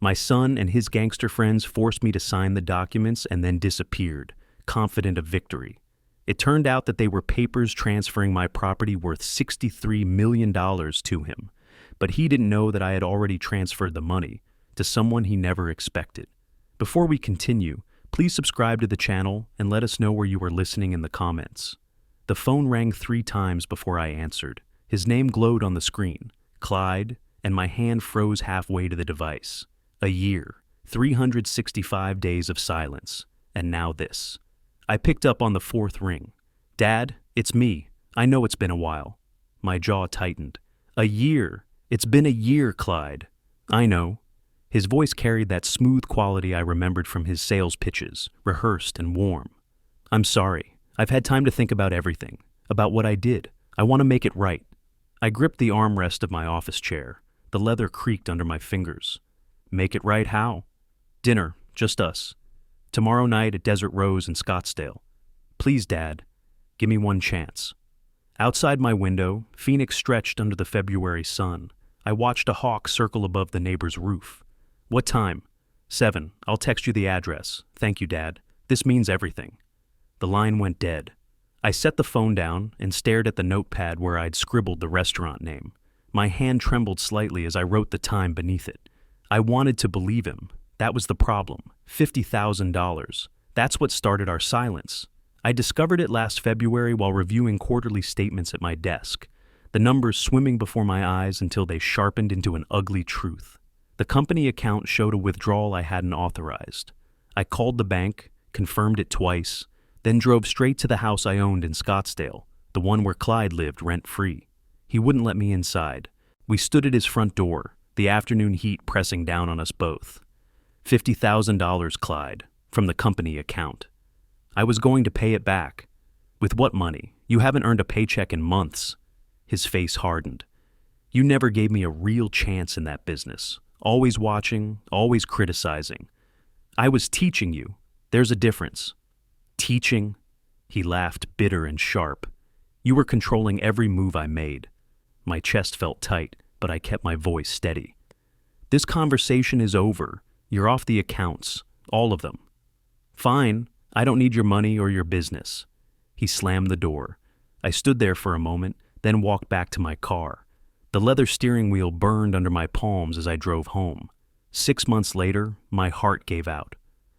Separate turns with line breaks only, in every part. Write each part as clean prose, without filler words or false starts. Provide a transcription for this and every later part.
My son and his gangster friends forced me to sign the documents and then disappeared, confident of victory. It turned out that they were papers transferring my property worth $63 million to him, but he didn't know that I had already transferred the money to someone he never expected. Before we continue, please subscribe to the channel and let us know where you are listening in the comments. The phone rang 3 times before I answered. His name glowed on the screen, Clyde, and my hand froze halfway to the device. A year, 365 days of silence, and now this. I picked up on the 4th ring. "Dad, it's me. I know it's been a while." My jaw tightened. "A year. It's been a year, Clyde." "I know." His voice carried that smooth quality I remembered from his sales pitches, rehearsed and warm. "I'm sorry. I've had time to think about everything, about what I did. I want to make it right." I gripped the armrest of my office chair. The leather creaked under my fingers. "Make it right how?" "Dinner, just us. Tomorrow night at Desert Rose in Scottsdale. Please, Dad, give me one chance." Outside my window, Phoenix stretched under the February sun. I watched a hawk circle above the neighbor's roof. "What time?" 7. "I'll text you the address. Thank you, Dad. This means everything." The line went dead. I set the phone down and stared at the notepad where I'd scribbled the restaurant name. My hand trembled slightly as I wrote the time beneath it. I wanted to believe him. That was the problem. $50,000. That's what started our silence. I discovered it last February while reviewing quarterly statements at my desk, the numbers swimming before my eyes until they sharpened into an ugly truth. The company account showed a withdrawal I hadn't authorized. I called the bank, confirmed it twice, then drove straight to the house I owned in Scottsdale, the one where Clyde lived rent-free. He wouldn't let me inside. We stood at his front door, the afternoon heat pressing down on us both. $50,000, Clyde, from the company account. I was going to pay it back. "With what money? You haven't earned a paycheck in months." His face hardened. "You never gave me a real chance in that business. Always watching, always criticizing. I was teaching you. There's a difference." "Teaching?" He laughed, bitter and sharp. "You were controlling every move I made." My chest felt tight, but I kept my voice steady. "This conversation is over. You're off the accounts, all of them." "Fine, I don't need your money or your business." He slammed the door. I stood there for a moment, then walked back to my car. The leather steering wheel burned under my palms as I drove home. 6 months later, my heart gave out.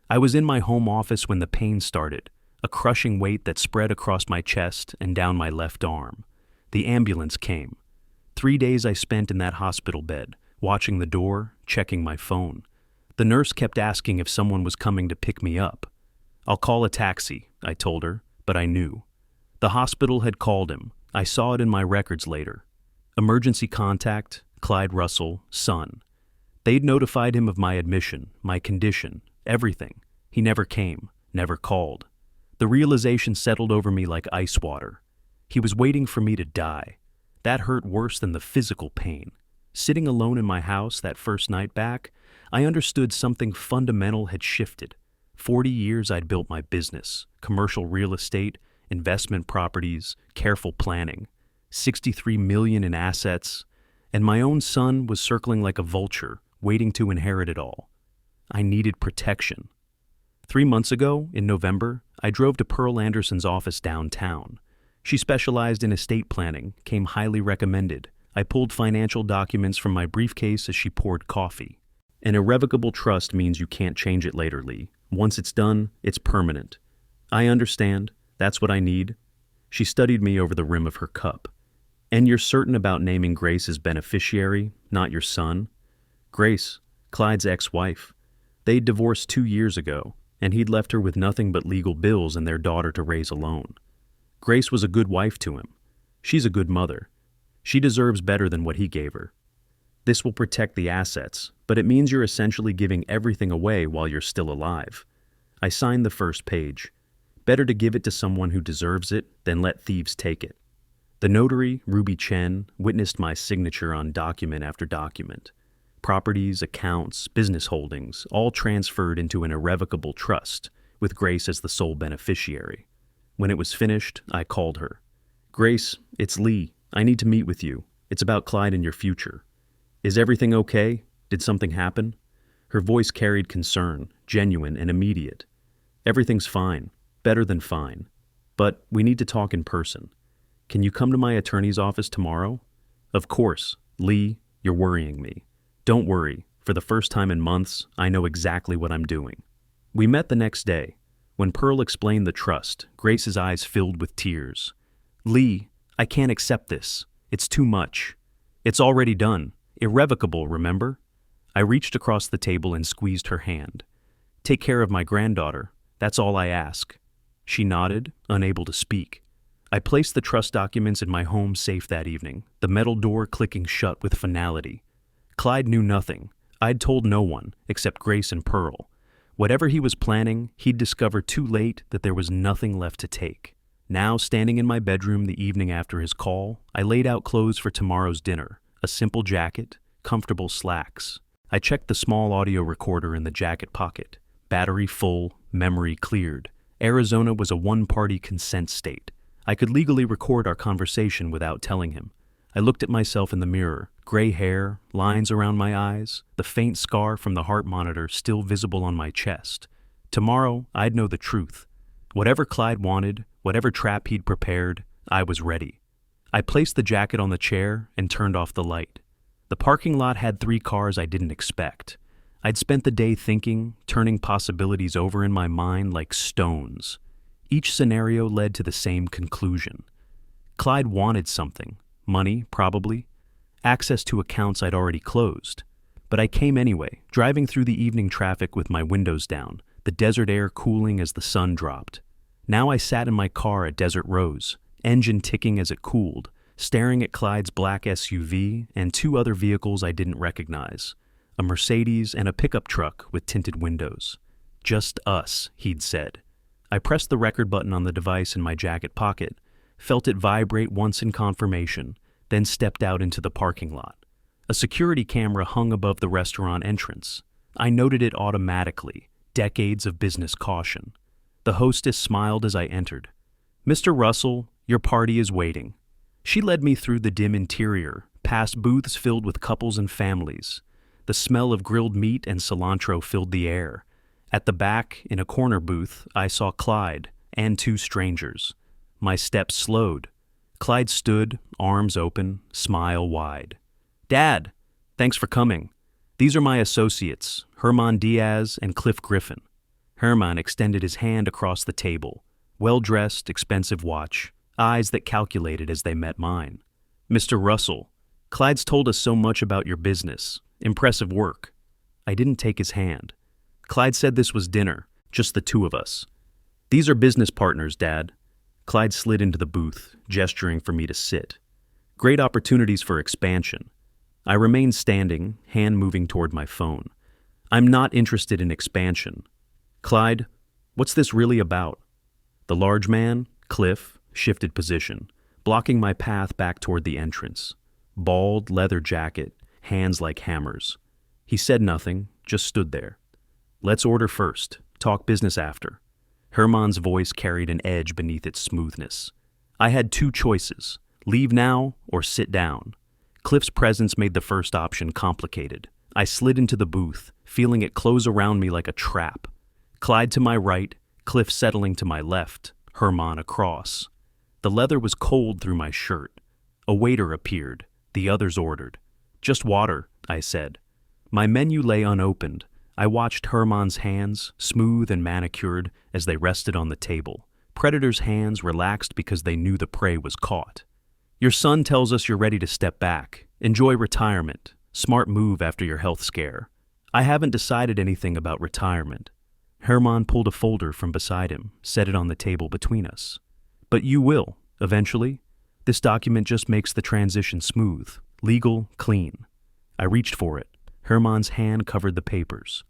I was in my home office when the pain started, a crushing weight that spread across my chest and down my left arm. The ambulance came. 3 days I spent in that hospital bed, watching the door, checking my phone. The nurse kept asking if someone was coming to pick me up. "I'll call a taxi," I told her, but I knew. The hospital had called him. I saw it in my records later. Emergency contact, Clyde Russell, son. They'd notified him of my admission, my condition, everything. He never came, never called. The realization settled over me like ice water. He was waiting for me to die. That hurt worse than the physical pain. Sitting alone in my house that first night back, I understood something fundamental had shifted. 40 years I'd built my business, commercial real estate, investment properties, careful planning, 63 million in assets, and my own son was circling like a vulture, waiting to inherit it all. I needed protection. 3 months ago, in November, I drove to Pearl Anderson's office downtown. She specialized in estate planning, came highly recommended. I pulled financial documents from my briefcase as she poured coffee. "An irrevocable trust means you can't change it later, Lee. Once it's done, it's permanent." "I understand. That's what I need." She studied me over the rim of her cup. "And you're certain about naming Grace as beneficiary, not your son?" "Grace, Clyde's ex-wife. They'd divorced 2 years ago, and he'd left her with nothing but legal bills and their daughter to raise alone. Grace was a good wife to him. She's a good mother. She deserves better than what he gave her. This will protect the assets, but it means you're essentially giving everything away while you're still alive." I signed the first page. Better to give it to someone who deserves it than let thieves take it. The notary, Ruby Chen, witnessed my signature on document after document. Properties, accounts, business holdings, all transferred into an irrevocable trust, with Grace as the sole beneficiary. When it was finished, I called her. "Grace, it's Lee. I need to meet with you. It's about Clyde and your future." "Is everything okay? Did something happen?" Her voice carried concern, genuine and immediate. "Everything's fine. Better than fine. But we need to talk in person. Can you come to my attorney's office tomorrow?" "Of course. Lee, you're worrying me." "Don't worry. For the first time in months, I know exactly what I'm doing." We met the next day. When Pearl explained the trust, Grace's eyes filled with tears. "Lee, I can't accept this. It's too much. It's already done. Irrevocable, remember?" I reached across the table and squeezed her hand. "Take care of my granddaughter. That's all I ask." She nodded, unable to speak. I placed the trust documents in my home safe that evening, the metal door clicking shut with finality. Clyde knew nothing. I'd told no one, except Grace and Pearl. Whatever he was planning, he'd discover too late that there was nothing left to take. Now, standing in my bedroom the evening after his call, I laid out clothes for tomorrow's dinner, a simple jacket, comfortable slacks. I checked the small audio recorder in the jacket pocket. Battery full, memory cleared. Arizona was a one-party consent state. I could legally record our conversation without telling him. I looked at myself in the mirror, gray hair, lines around my eyes, the faint scar from the heart monitor still visible on my chest. Tomorrow, I'd know the truth. Whatever Clyde wanted, whatever trap he'd prepared, I was ready. I placed the jacket on the chair and turned off the light. The parking lot had 3 cars I didn't expect. I'd spent the day thinking, turning possibilities over in my mind like stones. Each scenario led to the same conclusion. Clyde wanted something. Money, probably. Access to accounts I'd already closed. But I came anyway, driving through the evening traffic with my windows down, the desert air cooling as the sun dropped. Now I sat in my car at Desert Rose, engine ticking as it cooled, staring at Clyde's black SUV and 2 other vehicles I didn't recognize, a Mercedes and a pickup truck with tinted windows. "Just us," he'd said. I pressed the record button on the device in my jacket pocket, felt it vibrate once in confirmation, then stepped out into the parking lot. A security camera hung above the restaurant entrance. I noted it automatically, decades of business caution. The hostess smiled as I entered. "Mr. Russell, your party is waiting." She led me through the dim interior, past booths filled with couples and families. The smell of grilled meat and cilantro filled the air. At the back, in a corner booth, I saw Clyde and 2 strangers. My steps slowed. Clyde stood, arms open, smile wide. "Dad, thanks for coming. These are my associates, Herman Diaz and Cliff Griffin." Herman extended his hand across the table. Well-dressed, expensive watch, eyes that calculated as they met mine. "Mr. Russell, Clyde's told us so much about your business. Impressive work." I didn't take his hand. "Clyde said this was dinner, just the 2 of us." "These are business partners, Dad." Clyde slid into the booth, gesturing for me to sit. "Great opportunities for expansion." I remained standing, hand moving toward my phone. "I'm not interested in expansion." "Clyde, what's this really about?" The large man, Cliff, shifted position, blocking my path back toward the entrance. Bald, leather jacket, hands like hammers. He said nothing, just stood there. "Let's order first, talk business after." Herman's voice carried an edge beneath its smoothness. I had 2 choices, leave now or sit down. Cliff's presence made the first option complicated. I slid into the booth, feeling it close around me like a trap. Clyde to my right, Cliff settling to my left, Herman across. The leather was cold through my shirt. A waiter appeared. The others ordered. "Just water," I said. My menu lay unopened. I watched Herman's hands, smooth and manicured, as they rested on the table. Predators' hands relaxed because they knew the prey was caught. "Your son tells us you're ready to step back. Enjoy retirement. Smart move after your health scare." "I haven't decided anything about retirement." Herman pulled a folder from beside him, set it on the table between us. "But you will, eventually. This document just makes the transition smooth, legal, clean." I reached for it. Herman's hand covered the papers.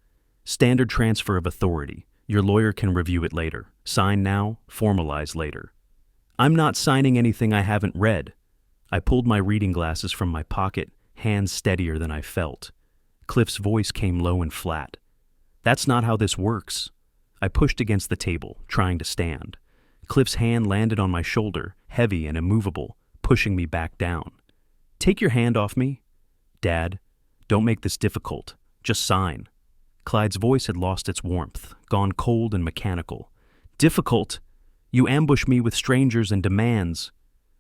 "Standard transfer of authority. Your lawyer can review it later. Sign now, formalize later." "I'm not signing anything I haven't read." I pulled my reading glasses from my pocket, hands steadier than I felt. Cliff's voice came low and flat. "That's not how this works." I pushed against the table, trying to stand. Cliff's hand landed on my shoulder, heavy and immovable, pushing me back down. "Take your hand off me." "Dad, don't make this difficult. Just sign." Clyde's voice had lost its warmth, gone cold and mechanical. Difficult? You ambush me with strangers and demands.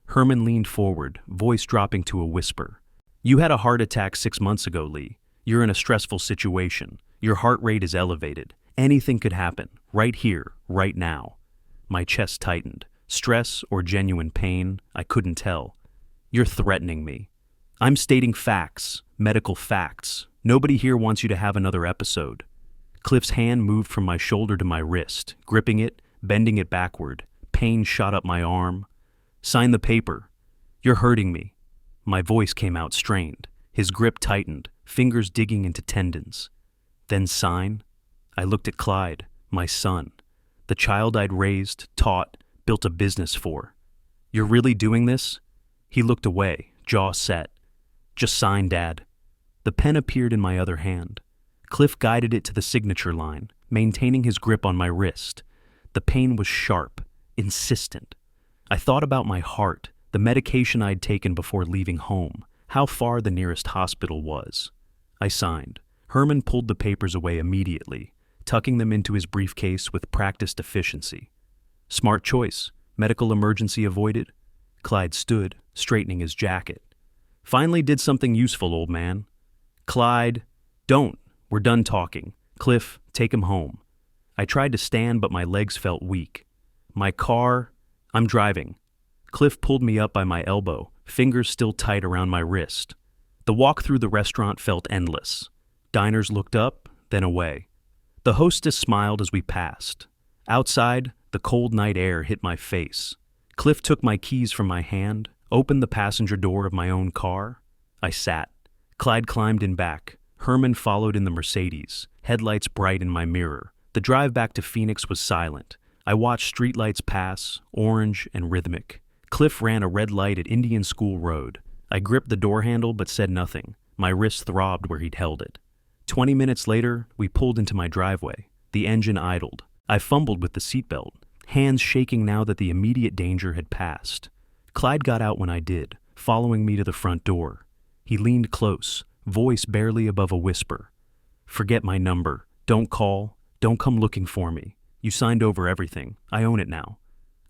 Herman leaned forward, voice dropping to a whisper. You had a heart attack 6 months ago, Lee. You're in a stressful situation. Your heart rate is elevated. Anything could happen, right here, right now. My chest tightened. Stress or genuine pain, I couldn't tell. You're threatening me. I'm stating facts, medical facts. Nobody here wants you to have another episode. Cliff's hand moved from my shoulder to my wrist, gripping it, bending it backward. Pain shot up my arm. Sign the paper. You're hurting me. My voice came out strained. His grip tightened, fingers digging into tendons. Then sign? I looked at Clyde, my son, the child I'd raised, taught, built a business for. You're really doing this? He looked away, jaw set. Just sign, Dad. The pen appeared in my other hand. Cliff guided it to the signature line, maintaining his grip on my wrist. The pain was sharp, insistent. I thought about my heart, the medication I'd taken before leaving home, how far the nearest hospital was. I signed. Herman pulled the papers away immediately, tucking them into his briefcase with practiced efficiency. Smart choice. Medical emergency avoided. Clyde stood, straightening his jacket. Finally did something useful, old man. Clyde, don't. We're done talking. Cliff, take him home. I tried to stand, but my legs felt weak. My car, I'm driving. Cliff pulled me up by my elbow, fingers still tight around my wrist. The walk through the restaurant felt endless. Diners looked up, then away. The hostess smiled as we passed. Outside, the cold night air hit my face. Cliff took my keys from my hand, opened the passenger door of my own car. I sat. Clyde climbed in back. Herman followed in the Mercedes, headlights bright in my mirror. The drive back to Phoenix was silent. I watched streetlights pass, orange and rhythmic. Cliff ran a red light at Indian School Road. I gripped the door handle but said nothing. My wrist throbbed where he'd held it. 20 minutes later, we pulled into my driveway. The engine idled. I fumbled with the seatbelt, hands shaking now that the immediate danger had passed. Clyde got out when I did, following me to the front door. He leaned close, voice barely above a whisper. Forget my number. Don't call. Don't come looking for me. You signed over everything. I own it now.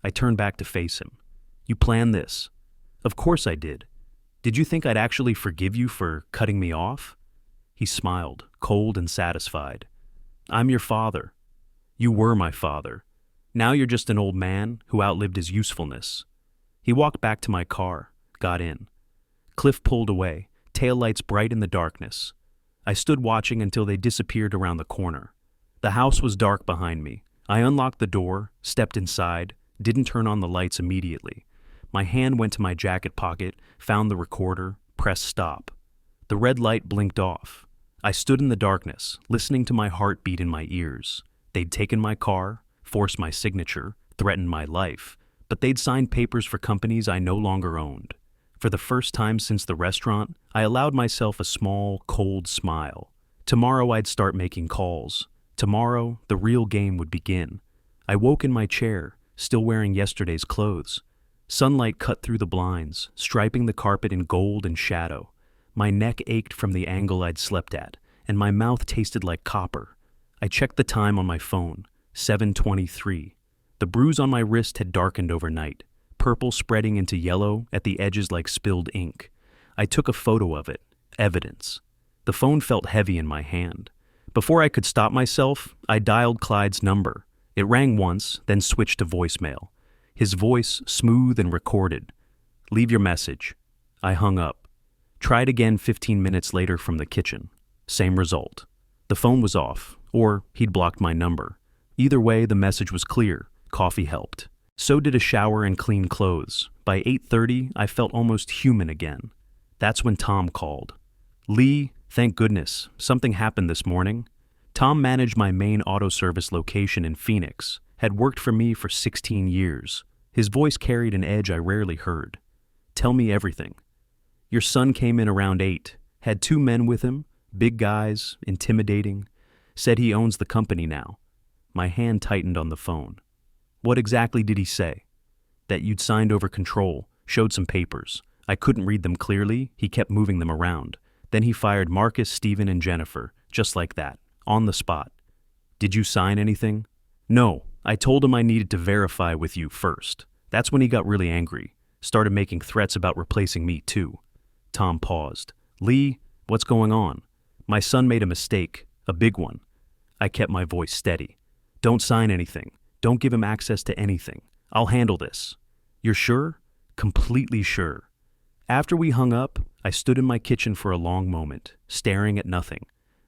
I turned back to face him. You planned this. Of course I did. Did you think I'd actually forgive you for cutting me off? He smiled, cold and satisfied. I'm your father. You were my father. Now you're just an old man who outlived his usefulness. He walked back to my car, got in. Cliff pulled away, taillights bright in the darkness. I stood watching until they disappeared around the corner. The house was dark behind me. I unlocked the door, stepped inside, didn't turn on the lights immediately. My hand went to my jacket pocket, found the recorder, pressed stop. The red light blinked off. I stood in the darkness, listening to my heart beat in my ears. They'd taken my car, forced my signature, threatened my life, but they'd signed papers for companies I no longer owned. For the first time since the restaurant, I allowed myself a small, cold smile. Tomorrow I'd start making calls. Tomorrow, the real game would begin. I woke in my chair, still wearing yesterday's clothes. Sunlight cut through the blinds, striping the carpet in gold and shadow. My neck ached from the angle I'd slept at, and my mouth tasted like copper. I checked the time on my phone, 7:23. The bruise on my wrist had darkened overnight, purple spreading into yellow at the edges like spilled ink. I took a photo of it, evidence. The phone felt heavy in my hand. Before I could stop myself, I dialed Clyde's number. It rang once, then switched to voicemail. His voice smooth and recorded. Leave your message. I hung up. Tried again 15 minutes later from the kitchen. Same result. The phone was off, or he'd blocked my number. Either way, the message was clear. Coffee helped. So did a shower and clean clothes. By 8:30, I felt almost human again. That's when Tom called. Lee, thank goodness, something happened this morning. Tom managed my main auto service location in Phoenix, had worked for me for 16 years. His voice carried an edge I rarely heard. Tell me everything. Your son came in around 8, had 2 men with him, big guys, intimidating, said he owns the company now. My hand tightened on the phone. What exactly did he say? That you'd signed over control, showed some papers. I couldn't read them clearly, he kept moving them around. Then he fired Marcus, Stephen, and Jennifer, just like that, On the spot. Did you sign anything? No, I told him I needed to verify with you first. That's when he got really angry. Started making threats about replacing me too. Tom paused. Lee, what's going on? My son made a mistake, a big one. I kept my voice steady. Don't sign anything. Don't give him access to anything. I'll handle this. You're sure? Completely sure. After we hung up, I stood in my kitchen for a long moment, staring at nothing.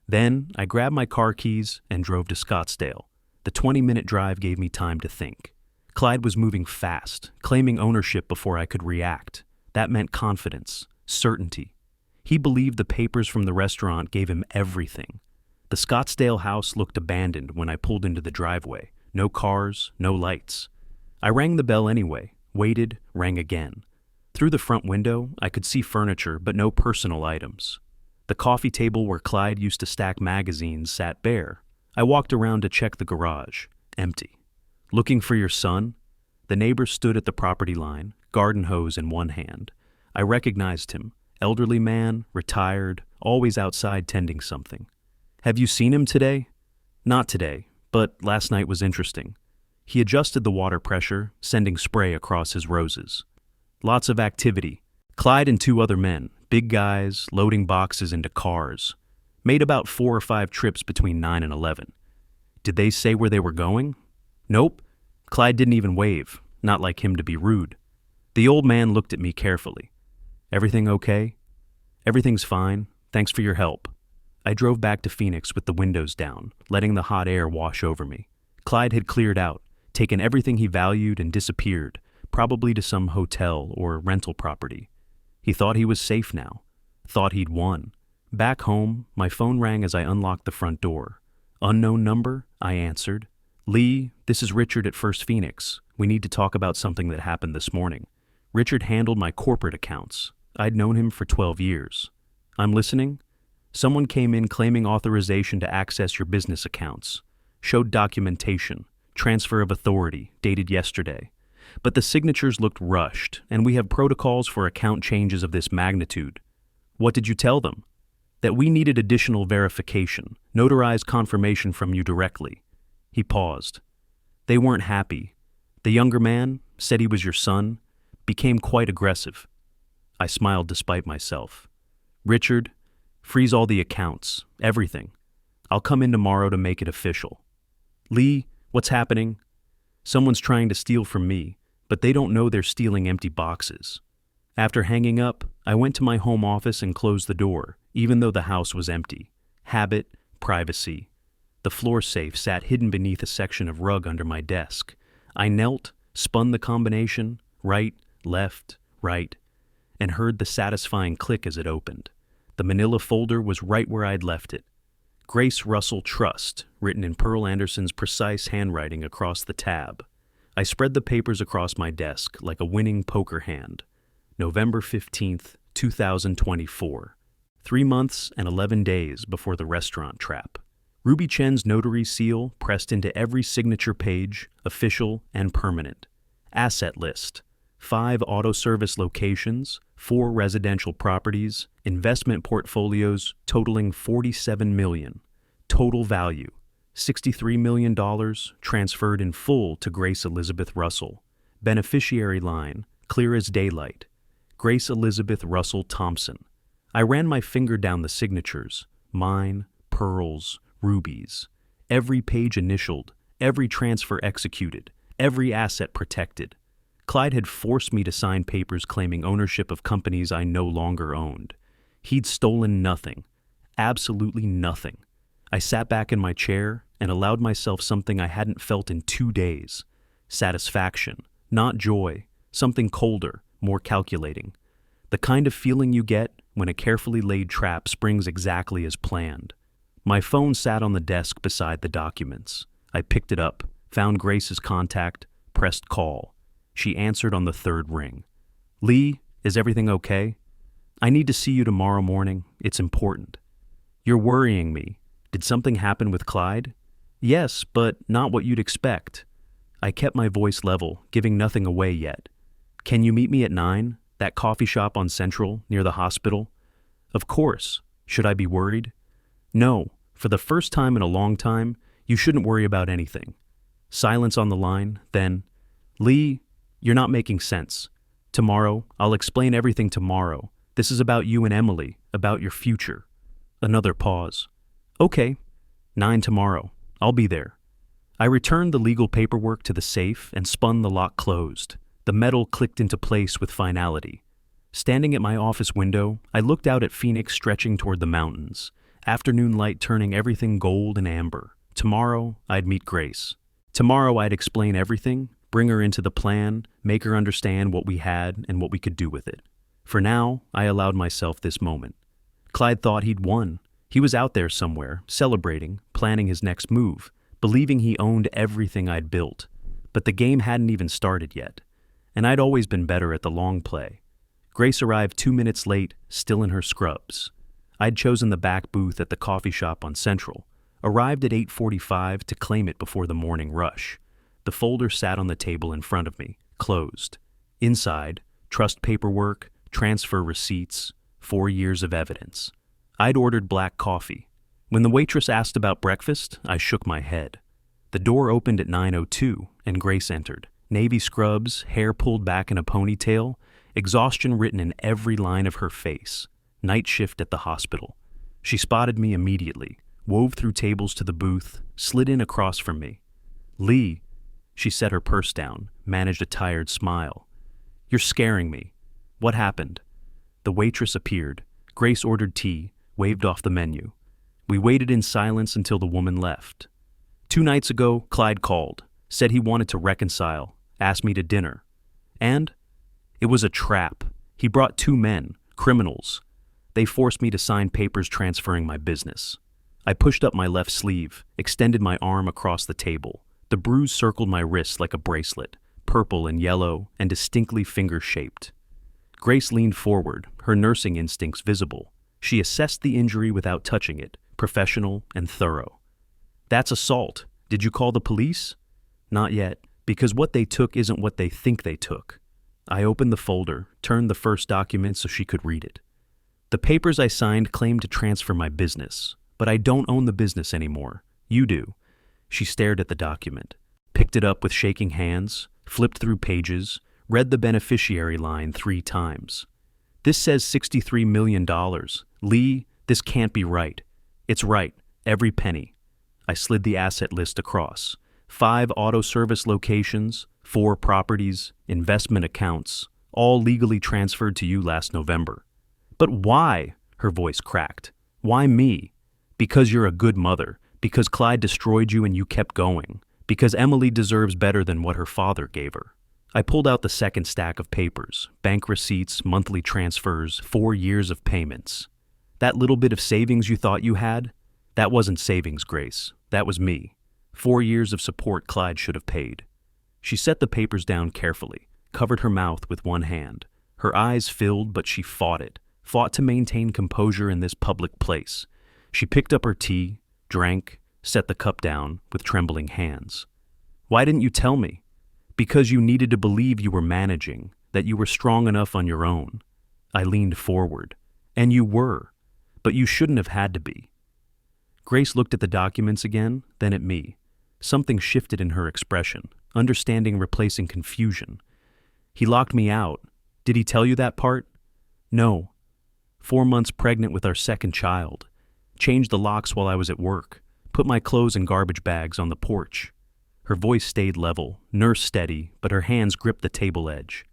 Then I grabbed my car keys and drove to Scottsdale. The 20-minute drive gave me time to think. Clyde was moving fast, claiming ownership before I could react. That meant confidence, certainty. He believed the papers from the restaurant gave him everything. The Scottsdale house looked abandoned when I pulled into the driveway. No cars, no lights. I rang the bell anyway, waited, rang again. Through the front window, I could see furniture but no personal items. The coffee table where Clyde used to stack magazines sat bare. I walked around to check the garage. Empty. Looking for your son? The neighbor stood at the property line, garden hose in one hand. I recognized him. Elderly man, retired, always outside tending something. Have you seen him today? Not today, but last night was interesting. He adjusted the water pressure, sending spray across his roses. Lots of activity. Clyde and 2 other men, big guys, loading boxes into cars. Made about 4 or 5 trips between 9 and 11. Did they say where they were going? Nope. Clyde didn't even wave, not like him to be rude. The old man looked at me carefully. Everything okay? Everything's fine. Thanks for your help. I drove back to Phoenix with the windows down, letting the hot air wash over me. Clyde had cleared out, taken everything he valued and disappeared, probably to some hotel or rental property. He thought he was safe now. Thought he'd won. Back home, my phone rang as I unlocked the front door. Unknown number? I answered. Lee, this is Richard at First Phoenix. We need to talk about something that happened this morning. Richard handled my corporate accounts. I'd known him for 12 years. I'm listening. Someone came in claiming authorization to access your business accounts. Showed documentation, transfer of authority, dated yesterday. But the signatures looked rushed, and we have protocols for account changes of this magnitude. What did you tell them? That we needed additional verification, notarized confirmation from you directly. He paused. They weren't happy. The younger man, said he was your son, became quite aggressive. I smiled despite myself. Richard, freeze all the accounts, everything. I'll come in tomorrow to make it official. Lee, what's happening? Someone's trying to steal from me, but they don't know they're stealing empty boxes. After hanging up, I went to my home office and closed the door, even though the house was empty. Habit, privacy. The floor safe sat hidden beneath a section of rug under my desk. I knelt, spun the combination, right, left, right, and heard the satisfying click as it opened. The manila folder was right where I'd left it. Grace Russell Trust, written in Pearl Anderson's precise handwriting across the tab. I spread the papers across my desk like a winning poker hand. November 15th, 2024. 3 months and 11 days before the restaurant trap. Ruby Chen's notary seal pressed into every signature page, official and permanent. Asset list. 5 auto service locations, 4 residential properties, investment portfolios totaling $47 million. Total value, $63 million transferred in full to Grace Elizabeth Russell. Beneficiary line, clear as daylight. Grace Elizabeth Russell Thompson. I ran my finger down the signatures, mine, Pearl's, Ruby's. Every page initialed, every transfer executed, every asset protected. Clyde had forced me to sign papers claiming ownership of companies I no longer owned. He'd stolen nothing, absolutely nothing. I sat back in my chair and allowed myself something I hadn't felt in 2 days. Satisfaction, not joy, something colder, more calculating. The kind of feeling you get when a carefully laid trap springs exactly as planned. My phone sat on the desk beside the documents. I picked it up, found Grace's contact, pressed call. She answered on the 3rd ring. Lee, is everything okay? I need to see you tomorrow morning. It's important. You're worrying me. Did something happen with Clyde? Yes, but not what you'd expect. I kept my voice level, giving nothing away yet. Can you meet me at 9? That coffee shop on Central, near the hospital? Of course. Should I be worried? No. For the first time in a long time, you shouldn't worry about anything. Silence on the line, then, Lee, you're not making sense. Tomorrow, I'll explain everything tomorrow. This is about you and Emily, about your future. Another pause. Okay, 9 tomorrow. I'll be there. I returned the legal paperwork to the safe and spun the lock closed. The metal clicked into place with finality. Standing at my office window, I looked out at Phoenix stretching toward the mountains, afternoon light turning everything gold and amber. Tomorrow, I'd meet Grace. Tomorrow, I'd explain everything, bring her into the plan, make her understand what we had and what we could do with it. For now, I allowed myself this moment. Clyde thought he'd won. He was out there somewhere, celebrating, planning his next move, believing he owned everything I'd built. But the game hadn't even started yet, and I'd always been better at the long play. Grace arrived 2 minutes late, still in her scrubs. I'd chosen the back booth at the coffee shop on Central, arrived at 8:45 to claim it before the morning rush. The folder sat on the table in front of me, closed. Inside, trust paperwork, transfer receipts, 4 years of evidence. I'd ordered black coffee. When the waitress asked about breakfast, I shook my head. The door opened at 9:02, and Grace entered. Navy scrubs, hair pulled back in a ponytail, exhaustion written in every line of her face. Night shift at the hospital. She spotted me immediately, wove through tables to the booth, slid in across from me. Lee, she set her purse down, managed a tired smile. You're scaring me. What happened? The waitress appeared. Grace ordered tea, waved off the menu. We waited in silence until the woman left. 2 nights ago, Clyde called, said he wanted to reconcile, asked me to dinner. And it was a trap. He brought 2 men, criminals. They forced me to sign papers transferring my business. I pushed up my left sleeve, extended my arm across the table. The bruise circled my wrist like a bracelet, purple and yellow and distinctly finger-shaped. Grace leaned forward, her nursing instincts visible. She assessed the injury without touching it, professional and thorough. That's assault. Did you call the police? Not yet, because what they took isn't what they think they took. I opened the folder, turned the first document so she could read it. The papers I signed claimed to transfer my business, but I don't own the business anymore. You do. She stared at the document, picked it up with shaking hands, flipped through pages, read the beneficiary line 3 times. This says $63 million. Lee, this can't be right. It's right, every penny. I slid the asset list across. 5 auto service locations, 4 properties, investment accounts, all legally transferred to you last November. But why? Her voice cracked. Why me? Because you're a good mother. Because Clyde destroyed you and you kept going. Because Emily deserves better than what her father gave her. I pulled out the second stack of papers, bank receipts, monthly transfers, 4 years of payments. That little bit of savings you thought you had? That wasn't savings, Grace. That was me. 4 years of support Clyde should have paid. She set the papers down carefully, covered her mouth with one hand. Her eyes filled, but she fought it, fought to maintain composure in this public place. She picked up her tea, drank, set the cup down with trembling hands. Why didn't you tell me? Because you needed to believe you were managing, that you were strong enough on your own. I leaned forward. And you were, but you shouldn't have had to be. Grace looked at the documents again, then at me. Something shifted in her expression, understanding replacing confusion. He locked me out. Did he tell you that part? No. 4 months pregnant with our second child. Changed the locks while I was at work. Put my clothes in garbage bags on the porch. Her voice stayed level, nurse steady, but her hands gripped the table edge.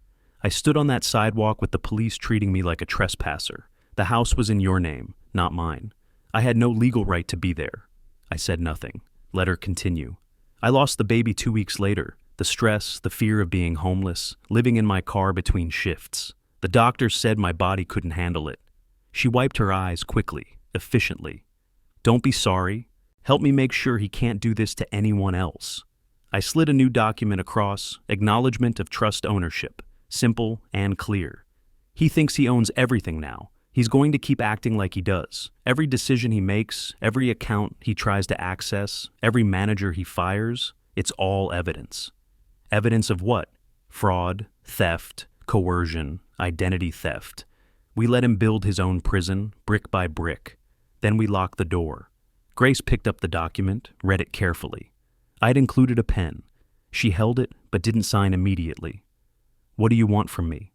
I stood on that sidewalk with the police treating me like a trespasser. The house was in your name, not mine. I had no legal right to be there. I said nothing. Let her continue. I lost the baby 2 weeks later. The stress, the fear of being homeless, living in my car between shifts. The doctors said my body couldn't handle it. She wiped her eyes quickly, efficiently. Don't be sorry. Help me make sure he can't do this to anyone else. I slid a new document across, acknowledgement of trust ownership, simple and clear. He thinks he owns everything now. He's going to keep acting like he does. Every decision he makes, every account he tries to access, every manager he fires, it's all evidence. Evidence of what? Fraud, theft, coercion, identity theft. We let him build his own prison, brick by brick. Then we locked the door. Grace picked up the document, read it carefully. I'd included a pen. She held it, but didn't sign immediately. What do you want from me?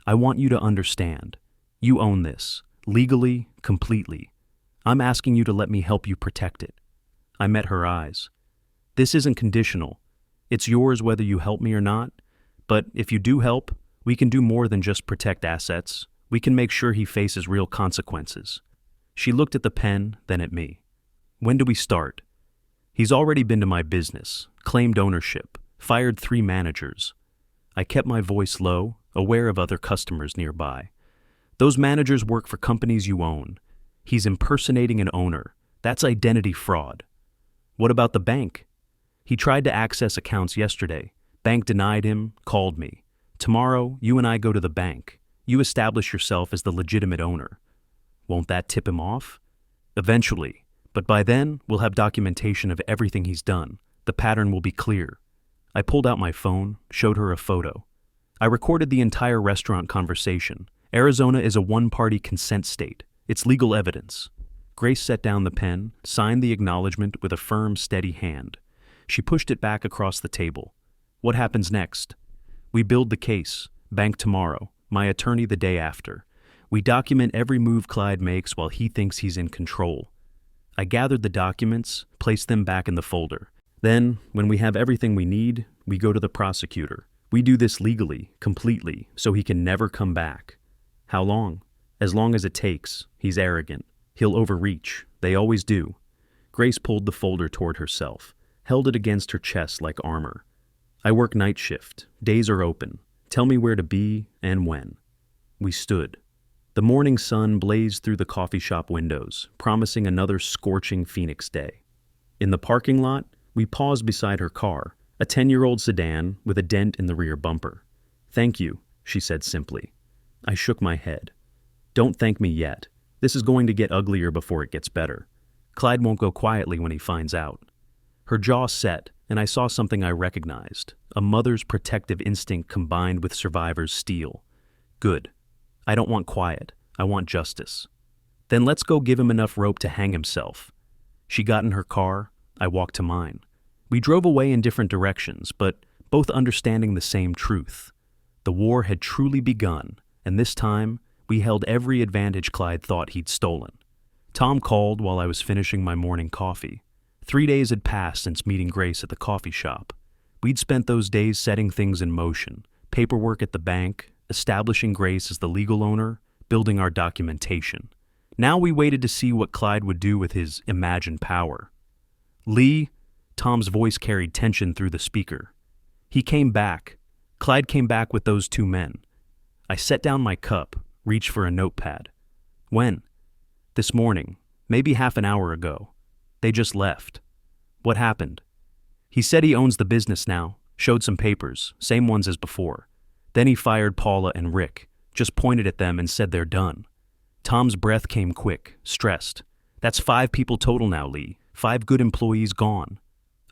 I want you to understand. You own this, legally, completely. I'm asking you to let me help you protect it. I met her eyes. This isn't conditional. It's yours whether you help me or not. But if you do help, we can do more than just protect assets. We can make sure he faces real consequences. She looked at the pen, then at me. When do we start? He's already been to my business, claimed ownership, fired 3 managers. I kept my voice low, aware of other customers nearby. Those managers work for companies you own. He's impersonating an owner. That's identity fraud. What about the bank? He tried to access accounts yesterday. Bank denied him, called me. Tomorrow, you and I go to the bank. You establish yourself as the legitimate owner. Won't that tip him off? Eventually. But by then, we'll have documentation of everything he's done. The pattern will be clear. I pulled out my phone, showed her a photo. I recorded the entire restaurant conversation. Arizona is a one-party consent state. It's legal evidence. Grace set down the pen, signed the acknowledgement with a firm, steady hand. She pushed it back across the table. What happens next? We build the case. Bank tomorrow. My attorney the day after. We document every move Clyde makes while he thinks he's in control. I gathered the documents, placed them back in the folder. Then, when we have everything we need, we go to the prosecutor. We do this legally, completely, so he can never come back. How long? As long as it takes. He's arrogant. He'll overreach. They always do. Grace pulled the folder toward herself, held it against her chest like armor. I work night shift. Days are open. Tell me where to be and when. We stood. The morning sun blazed through the coffee shop windows, promising another scorching Phoenix day. In the parking lot, we paused beside her car, a 10-year-old sedan with a dent in the rear bumper. Thank you, she said simply. I shook my head. Don't thank me yet. This is going to get uglier before it gets better. Clyde won't go quietly when he finds out. Her jaw set, and I saw something I recognized, a mother's protective instinct combined with survivor's steel. Good. I don't want quiet. I want justice. Then let's go give him enough rope to hang himself. She got in her car. I walked to mine. We drove away in different directions, but both understanding the same truth. The war had truly begun, and this time, we held every advantage Clyde thought he'd stolen. Tom called while I was finishing my morning coffee. 3 days had passed since meeting Grace at the coffee shop. We'd spent those days setting things in motion, paperwork at the bank, establishing Grace as the legal owner, building our documentation. Now we waited to see what Clyde would do with his imagined power. Lee, Tom's voice carried tension through the speaker. He came back. Clyde came back with those 2 men. I set down my cup, reached for a notepad. When? This morning, maybe half an hour ago. They just left. What happened? He said he owns the business now, showed some papers, same ones as before. Then he fired Paula and Rick, just pointed at them and said they're done. Tom's breath came quick, stressed. That's 5 people total now, Lee. 5 good employees gone.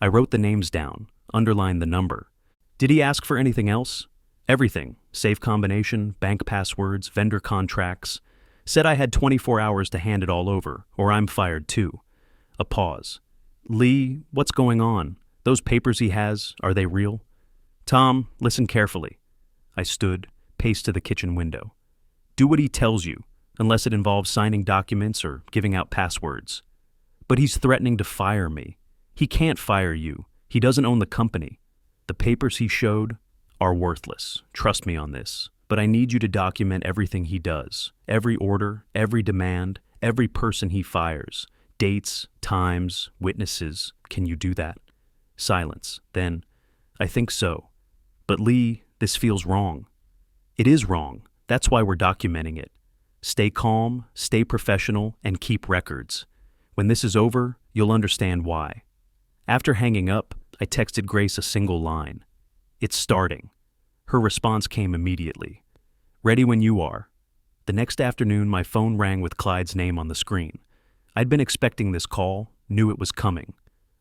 I wrote the names down, underlined the number. Did he ask for anything else? Everything. Safe combination, bank passwords, vendor contracts. Said I had 24 hours to hand it all over, or I'm fired too. A pause. Lee, what's going on? Those papers he has, are they real? Tom, listen carefully. I stood, paced to the kitchen window. Do what he tells you, unless it involves signing documents or giving out passwords. But he's threatening to fire me. He can't fire you. He doesn't own the company. The papers he showed are worthless. Trust me on this. But I need you to document everything he does. Every order, every demand, every person he fires. Dates, times, witnesses. Can you do that? Silence. Then, I think so. But Lee, this feels wrong. It is wrong. That's why we're documenting it. Stay calm, stay professional, and keep records. When this is over, you'll understand why. After hanging up, I texted Grace a single line. It's starting. Her response came immediately. Ready when you are. The next afternoon, my phone rang with Clyde's name on the screen. I'd been expecting this call, knew it was coming.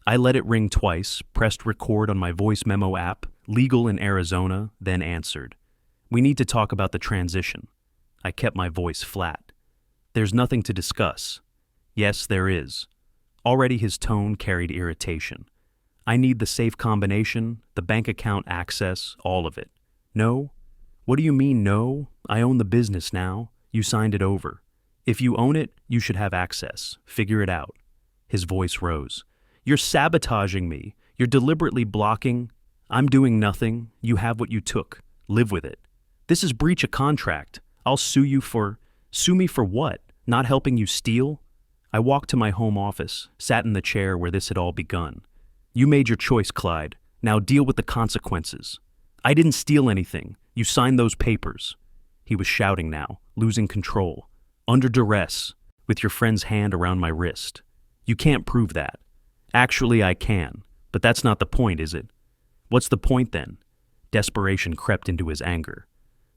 I let it ring twice, pressed record on my voice memo app, legal in Arizona, then answered. We need to talk about the transition. I kept my voice flat. There's nothing to discuss. Yes, there is. Already his tone carried irritation. I need the safe combination, the bank account access, all of it. No? What do you mean no? I own the business now. You signed it over. If you own it, you should have access. Figure it out. His voice rose. You're sabotaging me. You're deliberately blocking. I'm doing nothing. You have what you took. Live with it. This is breach of contract. I'll sue you for... Sue me for what? Not helping you steal? I walked to my home office, sat in the chair where this had all begun. You made your choice, Clyde. Now deal with the consequences. I didn't steal anything. You signed those papers. He was shouting now, losing control. Under duress, with your friend's hand around my wrist. You can't prove that. Actually, I can. But that's not the point, is it? What's the point then? Desperation crept into his anger.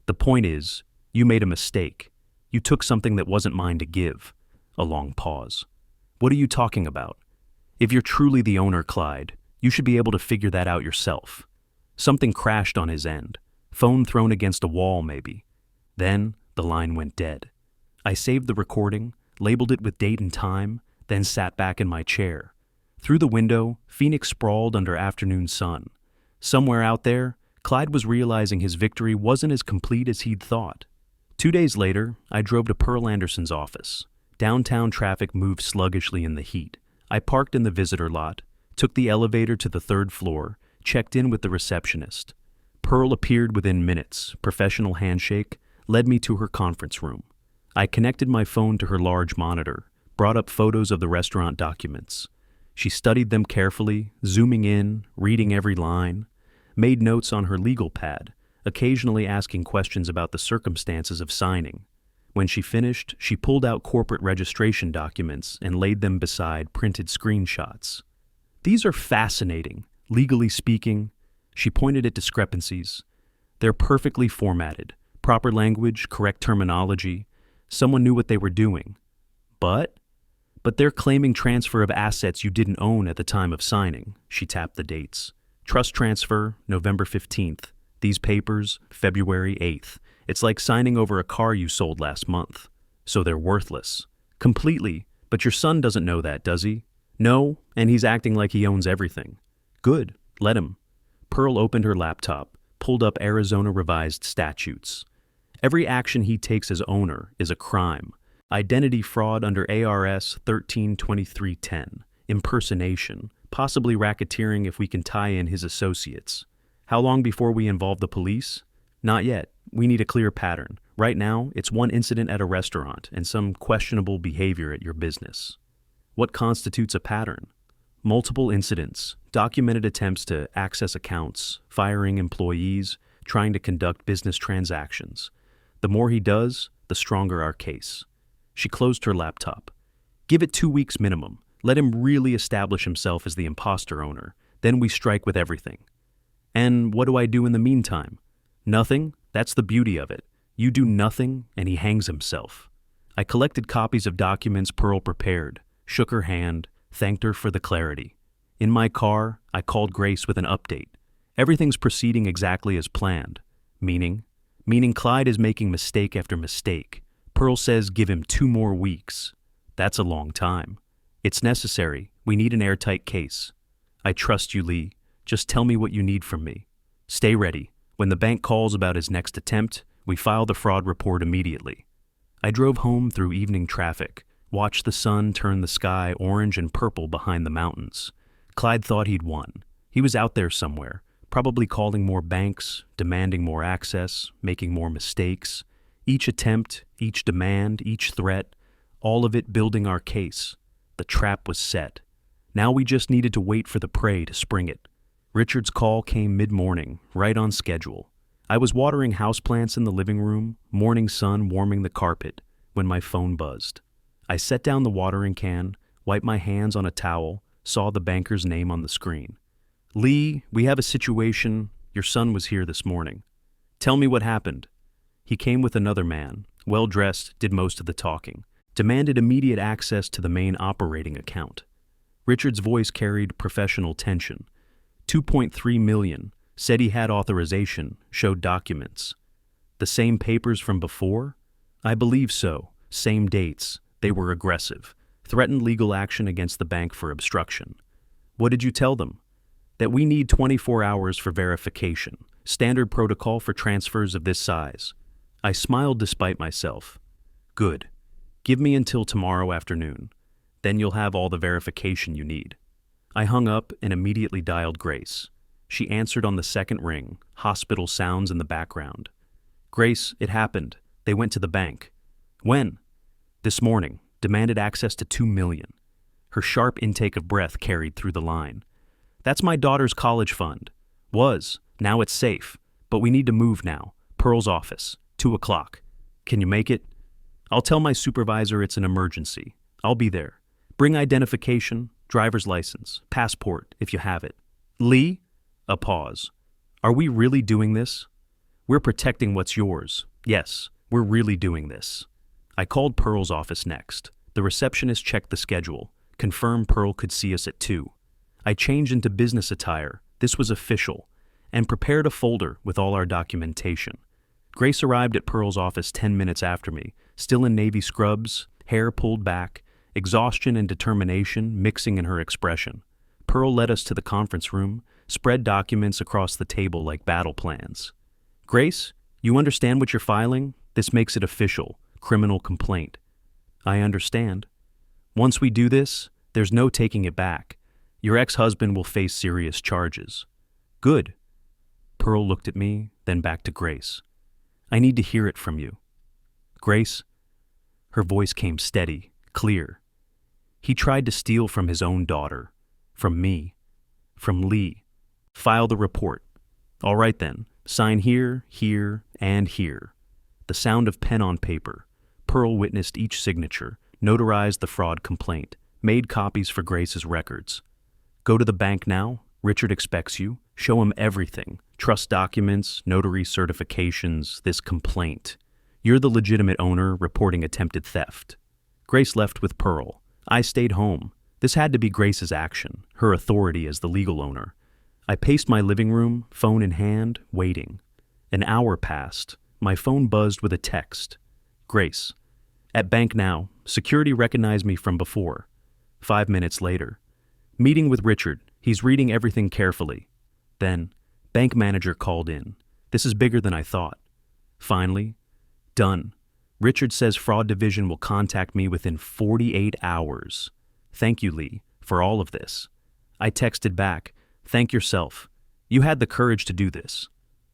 The point is, you made a mistake. You took something that wasn't mine to give. A long pause. What are you talking about? If you're truly the owner, Clyde, you should be able to figure that out yourself. Something crashed on his end. Phone thrown against a wall, maybe. Then, the line went dead. I saved the recording, labeled it with date and time, then sat back in my chair. Through the window, Phoenix sprawled under afternoon sun. Somewhere out there, Clyde was realizing his victory wasn't as complete as he'd thought. 2 days later, I drove to Pearl Anderson's office. Downtown traffic moved sluggishly in the heat. I parked in the visitor lot, took the elevator to the 3rd floor, checked in with the receptionist. Pearl appeared within minutes, professional handshake, led me to her conference room. I connected my phone to her large monitor, brought up photos of the restaurant documents. She studied them carefully, zooming in, reading every line, made notes on her legal pad, occasionally asking questions about the circumstances of signing. When she finished, she pulled out corporate registration documents and laid them beside printed screenshots. These are fascinating, legally speaking. She pointed at discrepancies. They're perfectly formatted, proper language, correct terminology. Someone knew what they were doing. But they're claiming transfer of assets you didn't own at the time of signing. She tapped the dates. Trust transfer, November 15th. These papers, February 8th. It's like signing over a car you sold last month. So they're worthless. Completely. But your son doesn't know that, does he? No, and he's acting like he owns everything. Good. Let him. Pearl opened her laptop, pulled up Arizona revised statutes. Every action he takes as owner is a crime. Identity fraud under ARS 132310. Impersonation. Possibly racketeering if we can tie in his associates. How long before we involve the police? Not yet. We need a clear pattern. Right now, it's one incident at a restaurant and some questionable behavior at your business. What constitutes a pattern? Multiple incidents, documented attempts to access accounts, firing employees, trying to conduct business transactions. The more he does, the stronger our case. She closed her laptop. Give it 2 weeks minimum. Let him really establish himself as the imposter owner. Then we strike with everything. And what do I do in the meantime? Nothing. That's the beauty of it. You do nothing, and he hangs himself. I collected copies of documents Pearl prepared, shook her hand, thanked her for the clarity. In my car, I called Grace with an update. Everything's proceeding exactly as planned. Meaning Clyde is making mistake after mistake. Pearl says give him 2 more weeks. That's a long time. It's necessary. We need an airtight case. I trust you, Lee. Just tell me what you need from me. Stay ready. When the bank calls about his next attempt, we file the fraud report immediately. I drove home through evening traffic, watched the sun turn the sky orange and purple behind the mountains. Clyde thought he'd won. He was out there somewhere, probably calling more banks, demanding more access, making more mistakes. Each attempt, each demand, each threat, all of it building our case. The trap was set. Now we just needed to wait for the prey to spring it. Richard's call came mid-morning, right on schedule. I was watering houseplants in the living room, morning sun warming the carpet, when my phone buzzed. I set down the watering can, wiped my hands on a towel, saw the banker's name on the screen. Lee, we have a situation. Your son was here this morning. Tell me what happened. He came with another man, well-dressed, did most of the talking, demanded immediate access to the main operating account. Richard's voice carried professional tension. 2.3 million, said he had authorization, showed documents. The same papers from before? I believe so, same dates. They were aggressive. threatened legal action against the bank for obstruction. What did you tell them? That we need 24 hours for verification, standard protocol for transfers of this size. I smiled despite myself. Good. Give me until tomorrow afternoon. Then you'll have all the verification you need. I hung up and immediately dialed Grace. She answered on the second ring, hospital sounds in the background. Grace, it happened. They went to the bank. When? This morning. Demanded access to $2 million. Her sharp intake of breath carried through the line. That's my daughter's college fund. Was. Now it's safe. But we need to move now. Pearl's office. 2 o'clock. Can you make it? I'll tell my supervisor it's an emergency. I'll be there. Bring identification, driver's license, passport, if you have it. Lee? A pause. Are we really doing this? We're protecting what's yours. Yes, we're really doing this. I called Pearl's office next. The receptionist checked the schedule, confirmed Pearl could see us at 2. I changed into business attire, this was official, and prepared a folder with all our documentation. Grace arrived at Pearl's office 10 minutes after me, still in navy scrubs, hair pulled back, exhaustion and determination mixing in her expression. Pearl led us to the conference room, spread documents across the table like battle plans. Grace, you understand what you're filing? This makes it official. Criminal complaint. I understand. Once we do this, there's no taking it back. Your ex-husband will face serious charges. Good. Pearl looked at me, then back to Grace. I need to hear it from you. Grace? Her voice came steady, clear. He tried to steal from his own daughter. From me. From Lee. File the report. All right then. Sign here, here, and here. The sound of pen on paper. Pearl witnessed each signature, notarized the fraud complaint, made copies for Grace's records. Go to the bank now. Richard expects you. Show him everything. Trust documents, notary certifications, this complaint. You're the legitimate owner reporting attempted theft. Grace left with Pearl. I stayed home. This had to be Grace's action, her authority as the legal owner. I paced my living room, phone in hand, waiting. An hour passed. My phone buzzed with a text. Grace. At bank now. Security recognized me from before. 5 minutes later. Meeting with Richard. He's reading everything carefully. Then, bank manager called in. This is bigger than I thought. Finally, done. Richard says fraud division will contact me within 48 hours. Thank you, Lee, for all of this. I texted back, thank yourself. You had the courage to do this.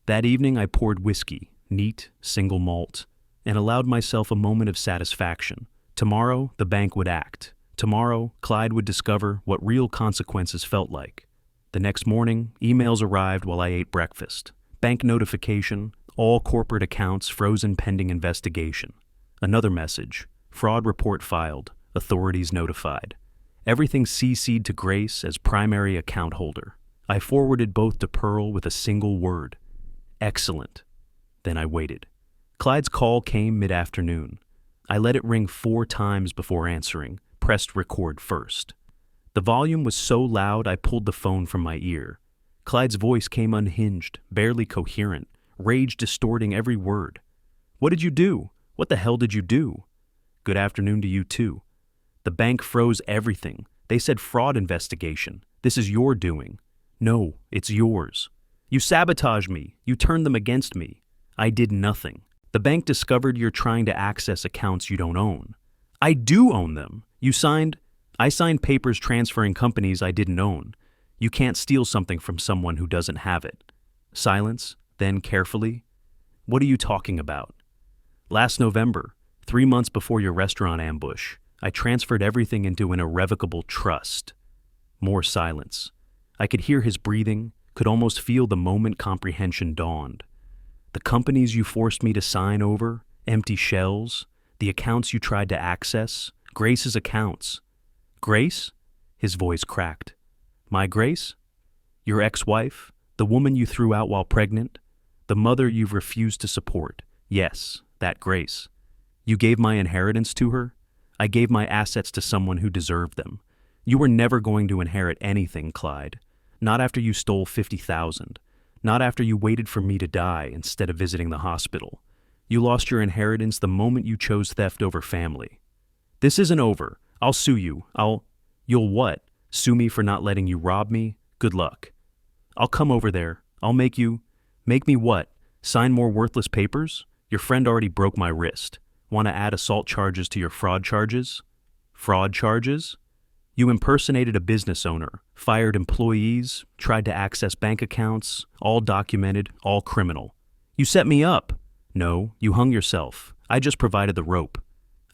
That evening I poured whiskey, neat, single malt, and allowed myself a moment of satisfaction. Tomorrow, the bank would act. Tomorrow, Clyde would discover what real consequences felt like. The next morning, emails arrived while I ate breakfast. Bank notification, all corporate accounts frozen pending investigation. Another message, fraud report filed, authorities notified. Everything CC'd to Grace as primary account holder. I forwarded both to Pearl with a single word. Excellent. Then I waited. Clyde's call came mid-afternoon. I let it ring 4 times before answering, pressed record first. The volume was so loud I pulled the phone from my ear. Clyde's voice came unhinged, barely coherent, rage distorting every word. What did you do? What the hell did you do? Good afternoon to you too. The bank froze everything. They said fraud investigation. This is your doing. No, it's yours. You sabotaged me. You turned them against me. I did nothing. The bank discovered you're trying to access accounts you don't own. I do own them. I signed papers transferring companies I didn't own. You can't steal something from someone who doesn't have it. Silence, then carefully. What are you talking about? Last November, 3 months before your restaurant ambush, I transferred everything into an irrevocable trust. More silence. I could hear his breathing, could almost feel the moment comprehension dawned. The companies you forced me to sign over, empty shells, the accounts you tried to access, Grace's accounts. Grace? His voice cracked. My Grace? Your ex-wife? The woman you threw out while pregnant? The mother you've refused to support? Yes, that Grace. You gave my inheritance to her? I gave my assets to someone who deserved them. You were never going to inherit anything, Clyde. Not after you stole $50,000. Not after you waited for me to die instead of visiting the hospital. You lost your inheritance the moment you chose theft over family. This isn't over. I'll sue you. You'll what? Sue me for not letting you rob me? Good luck. I'll come over there. I'll make me what? Sign more worthless papers? Your friend already broke my wrist. Want to add assault charges to your fraud charges? Fraud charges? You impersonated a business owner, fired employees, tried to access bank accounts, all documented, all criminal. You set me up. No, you hung yourself. I just provided the rope.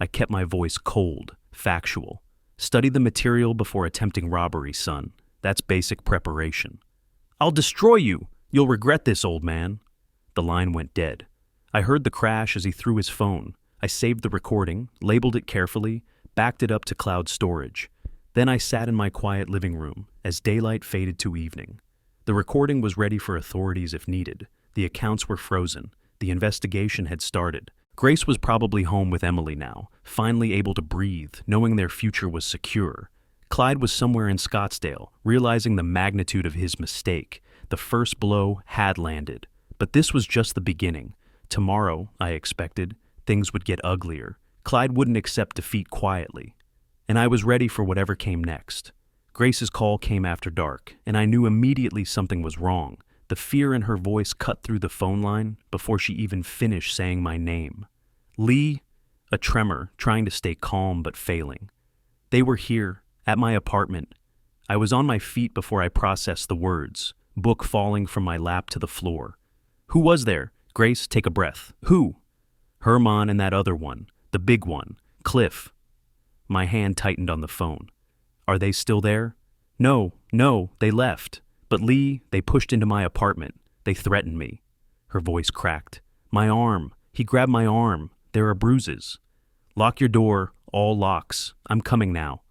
I kept my voice cold, factual. Study the material before attempting robbery, son. That's basic preparation. I'll destroy you. You'll regret this, old man. The line went dead. I heard the crash as he threw his phone. I saved the recording, labeled it carefully, backed it up to cloud storage. Then I sat in my quiet living room as daylight faded to evening. The recording was ready for authorities if needed. The accounts were frozen. The investigation had started. Grace was probably home with Emily now, finally able to breathe, knowing their future was secure. Clyde was somewhere in Scottsdale, realizing the magnitude of his mistake. The first blow had landed. But this was just the beginning. Tomorrow, I expected, things would get uglier. Clyde wouldn't accept defeat quietly. And I was ready for whatever came next. Grace's call came after dark, and I knew immediately something was wrong. The fear in her voice cut through the phone line before she even finished saying my name. Lee, a tremor, trying to stay calm but failing. They were here, at my apartment. I was on my feet before I processed the words, book falling from my lap to the floor. Who was there? Grace, take a breath. Who? Herman and that other one, the big one, Cliff. My hand tightened on the phone. Are they still there? No, they left. But Lee, they pushed into my apartment. They threatened me. Her voice cracked. My arm. He grabbed my arm. There are bruises. Lock your door, all locks. I'm coming now.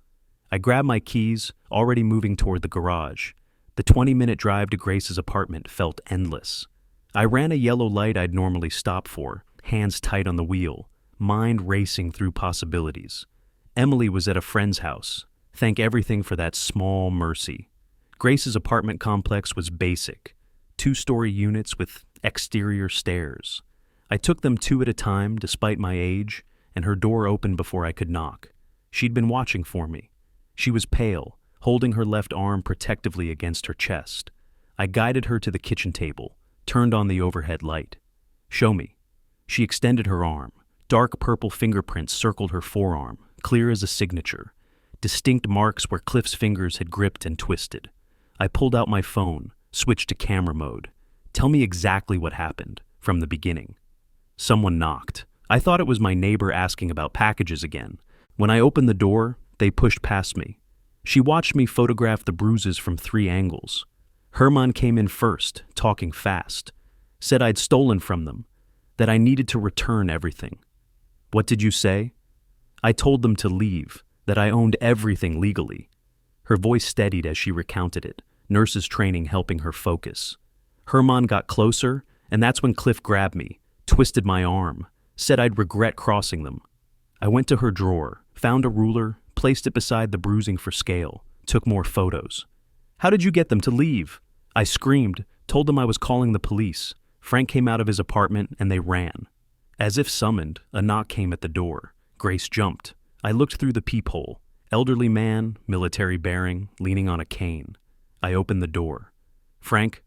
I grabbed my keys, already moving toward the garage. The 20-minute drive to Grace's apartment felt endless. I ran a yellow light I'd normally stop for, hands tight on the wheel, mind racing through possibilities. Emily was at a friend's house. Thank everything for that small mercy. Grace's apartment complex was basic, 2-story units with exterior stairs. I took them 2 at a time despite my age, and her door opened before I could knock. She'd been watching for me. She was pale, holding her left arm protectively against her chest. I guided her to the kitchen table, turned on the overhead light. Show me. She extended her arm. Dark purple fingerprints circled her forearm, clear as a signature. Distinct marks where Cliff's fingers had gripped and twisted. I pulled out my phone, switched to camera mode. Tell me exactly what happened, from the beginning. Someone knocked. I thought it was my neighbor asking about packages again. When I opened the door, they pushed past me. She watched me photograph the bruises from 3 angles. Herman came in first, talking fast. Said I'd stolen from them, that I needed to return everything. What did you say? I told them to leave, that I owned everything legally. Her voice steadied as she recounted it, nurses' training helping her focus. Herman got closer, and that's when Cliff grabbed me, twisted my arm, said I'd regret crossing them. I went to her drawer, found a ruler, placed it beside the bruising for scale, took more photos. How did you get them to leave? I screamed, told them I was calling the police. Frank came out of his apartment and they ran. As if summoned, a knock came at the door. Grace jumped. I looked through the peephole. Elderly man, military bearing, leaning on a cane. I opened the door. Frank,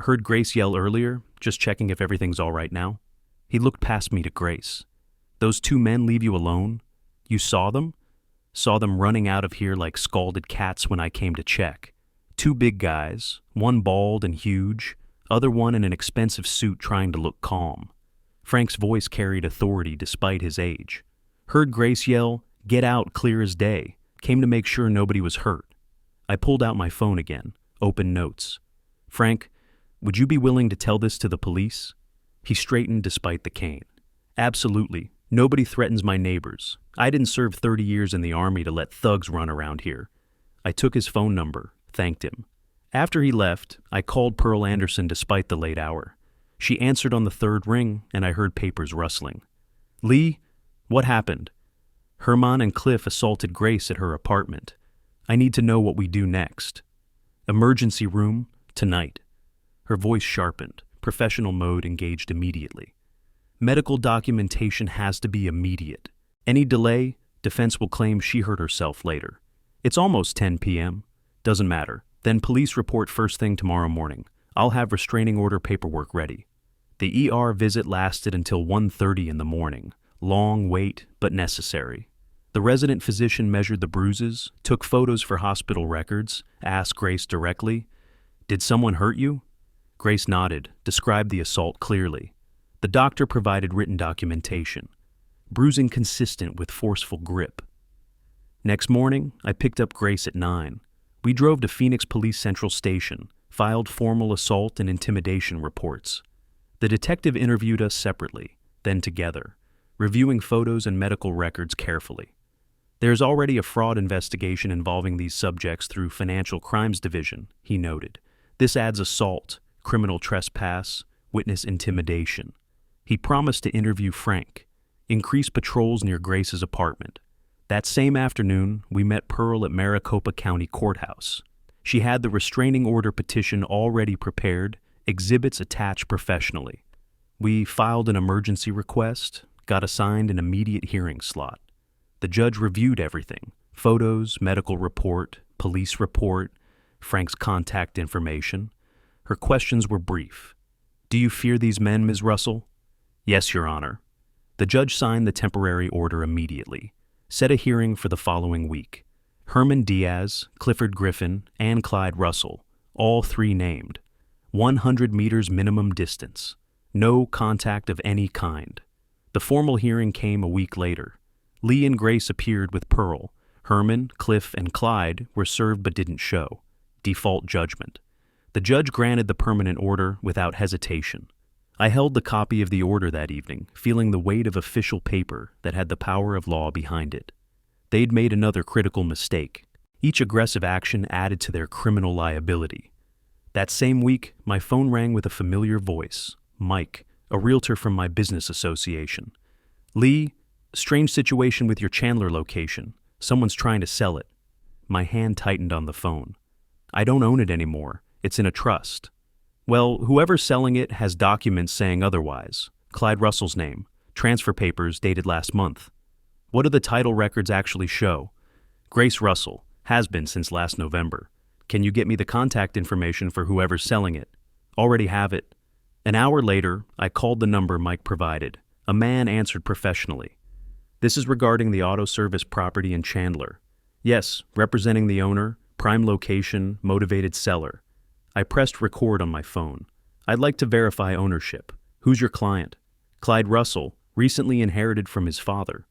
heard Grace yell earlier, just checking if everything's all right now. He looked past me to Grace. Those 2 men leave you alone? You saw them? Saw them running out of here like scalded cats when I came to check. 2 big guys, one bald and huge, other one in an expensive suit trying to look calm. Frank's voice carried authority despite his age. Heard Grace yell, "Get out," clear as day. Came to make sure nobody was hurt. I pulled out my phone again, opened notes. Frank, would you be willing to tell this to the police? He straightened despite the cane. Absolutely. Nobody threatens my neighbors. I didn't serve 30 years in the army to let thugs run around here. I took his phone number, thanked him. After he left, I called Pearl Anderson despite the late hour. She answered on the 3rd ring, and I heard papers rustling. Lee, what happened? Herman and Cliff assaulted Grace at her apartment. I need to know what we do next. Emergency room, tonight. Her voice sharpened. Professional mode engaged immediately. Medical documentation has to be immediate. Any delay, Defense will claim she hurt herself later. It's almost 10 p.m. Doesn't matter. Then police report first thing tomorrow morning. I'll have restraining order paperwork ready. The ER visit lasted until 1:30 in the morning. Long wait, but necessary. The resident physician measured the bruises, took photos for hospital records, asked Grace directly, "Did someone hurt you?" Grace nodded, described the assault clearly. The doctor provided written documentation. Bruising consistent with forceful grip. Next morning, I picked up Grace at 9. We drove to Phoenix Police Central Station, filed formal assault and intimidation reports. The detective interviewed us separately, then together, reviewing photos and medical records carefully. There's already a fraud investigation involving these subjects through Financial Crimes Division, he noted. This adds assault, criminal trespass, witness intimidation. He promised to interview Frank, increase patrols near Grace's apartment. That same afternoon, we met Pearl at Maricopa County Courthouse. She had the restraining order petition already prepared, exhibits attached professionally. We filed an emergency request, got assigned an immediate hearing slot. The judge reviewed everything: photos, medical report, police report, Frank's contact information. Her questions were brief. "Do you fear these men, Ms. Russell?" "Yes, Your Honor." The judge signed the temporary order immediately, set a hearing for the following week. Herman Diaz, Clifford Griffin, and Clyde Russell, all three named. 100 meters minimum distance. No contact of any kind. The formal hearing came a week later. Lee and Grace appeared with Pearl. Herman, Cliff, and Clyde were served but didn't show. Default judgment. The judge granted the permanent order without hesitation. I held the copy of the order that evening, feeling the weight of official paper that had the power of law behind it. They'd made another critical mistake. Each aggressive action added to their criminal liability. That same week, my phone rang with a familiar voice, Mike, a realtor from my business association. "Lee, strange situation with your Chandler location. Someone's trying to sell it." My hand tightened on the phone. "I don't own it anymore. It's in a trust." "Well, whoever's selling it has documents saying otherwise. Clyde Russell's name, transfer papers dated last month." "What do the title records actually show?" "Grace Russell, has been since last November. Can you get me the contact information for whoever's selling it?" "Already have it." An hour later, I called the number Mike provided. A man answered professionally. "This is regarding the auto service property in Chandler." "Yes, representing the owner, prime location, motivated seller." I pressed record on my phone. "I'd like to verify ownership. Who's your client?" "Clyde Russell, recently inherited from his father."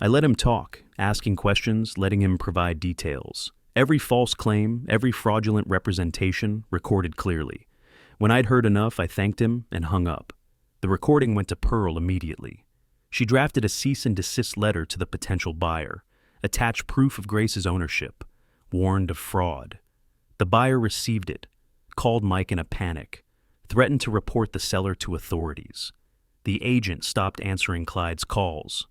I let him talk, asking questions, letting him provide details. Every false claim, every fraudulent representation, recorded clearly. When I'd heard enough, I thanked him and hung up. The recording went to Pearl immediately. She drafted a cease and desist letter to the potential buyer, attached proof of Grace's ownership, warned of fraud. The buyer received it, called Mike in a panic, threatened to report the seller to authorities. The agent stopped answering Clyde's calls.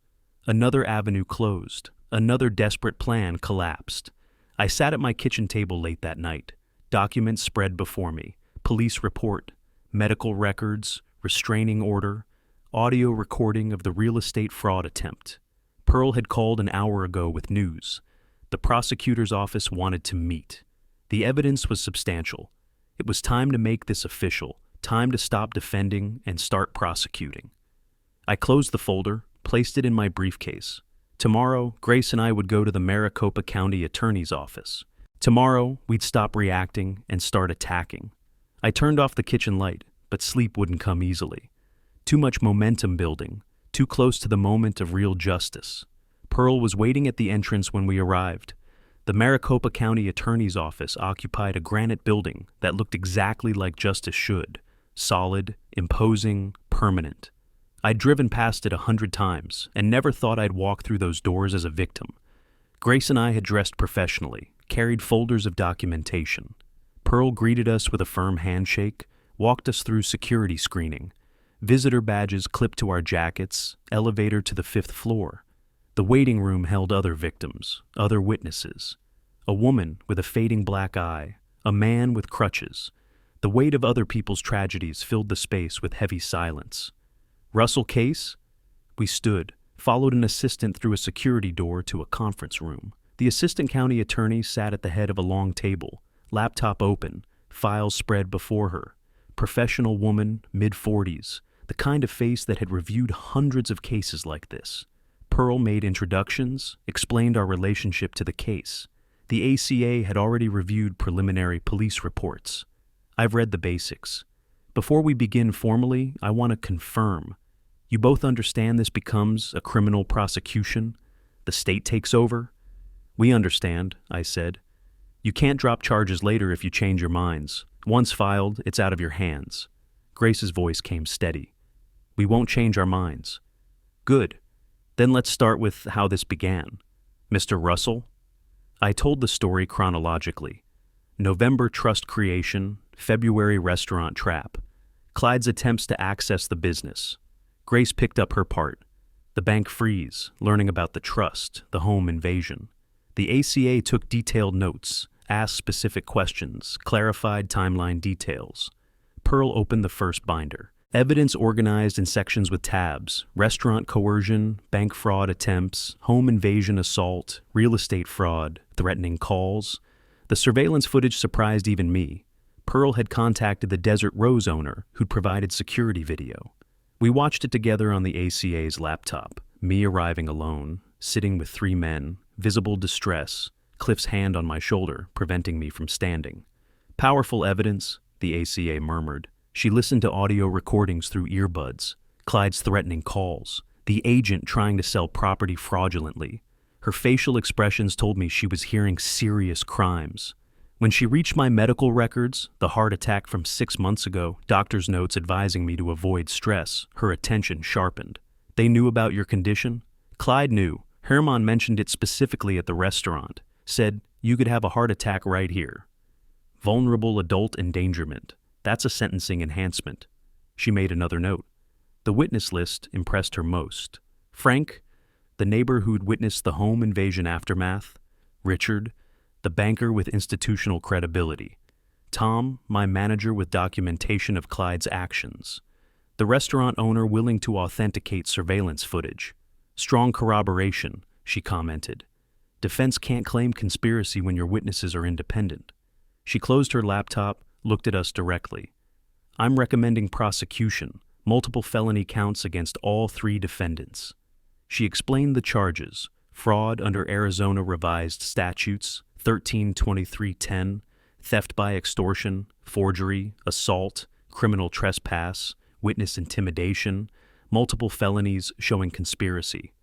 Another avenue closed. Another desperate plan collapsed. I sat at my kitchen table late that night. Documents spread before me. Police report, medical records, restraining order, audio recording of the real estate fraud attempt. Pearl had called an hour ago with news. The prosecutor's office wanted to meet. The evidence was substantial. It was time to make this official, time to stop defending and start prosecuting. I closed the folder, placed it in my briefcase. Tomorrow, Grace and I would go to the Maricopa County Attorney's office. Tomorrow, we'd stop reacting and start attacking. I turned off the kitchen light, but sleep wouldn't come easily. Too much momentum building, too close to the moment of real justice. Pearl was waiting at the entrance when we arrived. The Maricopa County Attorney's office occupied a granite building that looked exactly like justice should. Solid, imposing, permanent. I'd driven past it 100 times and never thought I'd walk through those doors as a victim. Grace and I had dressed professionally, carried folders of documentation. Pearl greeted us with a firm handshake, walked us through security screening, visitor badges clipped to our jackets, elevator to the 5th floor. The waiting room held other victims, other witnesses. A woman with a fading black eye, a man with crutches. The weight of other people's tragedies filled the space with heavy silence. "Russell case?" We stood, followed an assistant through a security door to a conference room. The assistant county attorney sat at the head of a long table, laptop open, files spread before her. Professional woman, mid-40s, the kind of face that had reviewed hundreds of cases like this. Pearl made introductions, explained our relationship to the case. The ACA had already reviewed preliminary police reports. I've read the basics. Before we begin formally, I want to confirm. You both understand this becomes a criminal prosecution? The state takes over? We understand, I said. You can't drop charges later if you change your minds. Once filed, it's out of your hands. Grace's voice came steady. We won't change our minds. Good. Then let's start with how this began. Mr. Russell? I told the story chronologically. November trust creation, February restaurant trap. Clyde's attempts to access the business. Grace picked up her part. The bank freeze, learning about the trust, the home invasion. The ACA took detailed notes, asked specific questions, clarified timeline details. Pearl opened the first binder. Evidence organized in sections with tabs: restaurant coercion, bank fraud attempts, home invasion assault, real estate fraud, threatening calls. The surveillance footage surprised even me. Pearl had contacted the Desert Rose owner, who'd provided security video. We watched it together on the ACA's laptop, me arriving alone, sitting with 3 men, visible distress, Cliff's hand on my shoulder, preventing me from standing. Powerful evidence, the ACA murmured. She listened to audio recordings through earbuds, Clyde's threatening calls, the agent trying to sell property fraudulently. Her facial expressions told me she was hearing serious crimes. When she reached my medical records, the heart attack from 6 months ago, doctor's notes advising me to avoid stress, her attention sharpened. They knew about your condition? Clyde knew. Herman mentioned it specifically at the restaurant. Said, you could have a heart attack right here. Vulnerable adult endangerment. That's a sentencing enhancement. She made another note. The witness list impressed her most. Frank, the neighbor who'd witnessed the home invasion aftermath. Richard, the banker with institutional credibility. Tom, my manager with documentation of Clyde's actions. The restaurant owner willing to authenticate surveillance footage. Strong corroboration, she commented. Defense can't claim conspiracy when your witnesses are independent. She closed her laptop, looked at us directly. I'm recommending prosecution, multiple felony counts against all 3 defendants. She explained the charges: fraud under Arizona revised statutes, 132310, theft by extortion, forgery, assault, criminal trespass, witness intimidation, multiple felonies showing conspiracy.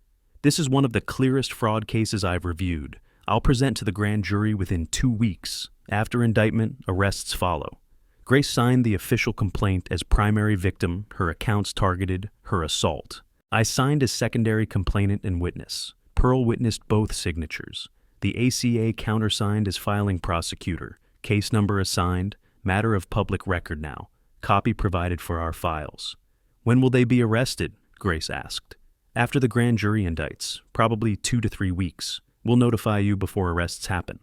This is one of the clearest fraud cases I've reviewed. I'll present to the grand jury within 2 weeks. After indictment, arrests follow. Grace signed the official complaint as primary victim, her accounts targeted, her assault. I signed as secondary complainant and witness. Pearl witnessed both signatures. The ACA countersigned as filing prosecutor. Case number assigned, matter of public record now. Copy provided for our files. When will they be arrested? Grace asked. After the grand jury indicts, probably 2 to 3 weeks. We'll notify you before arrests happen.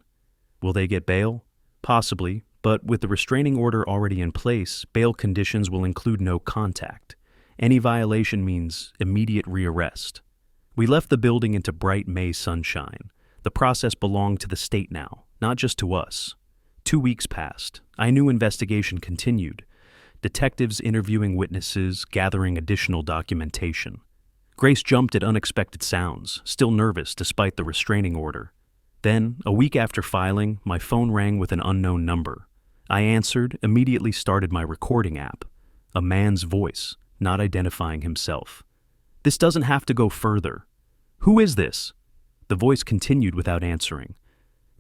Will they get bail? Possibly, but with the restraining order already in place, bail conditions will include no contact. Any violation means immediate rearrest. We left the building into bright May sunshine. The process belonged to the state now, not just to us. 2 weeks passed. I knew investigation continued. Detectives interviewing witnesses, gathering additional documentation. Grace jumped at unexpected sounds, still nervous despite the restraining order. Then, a week after filing, my phone rang with an unknown number. I answered, immediately started my recording app. A man's voice, not identifying himself. This doesn't have to go further. Who is this? The voice continued without answering.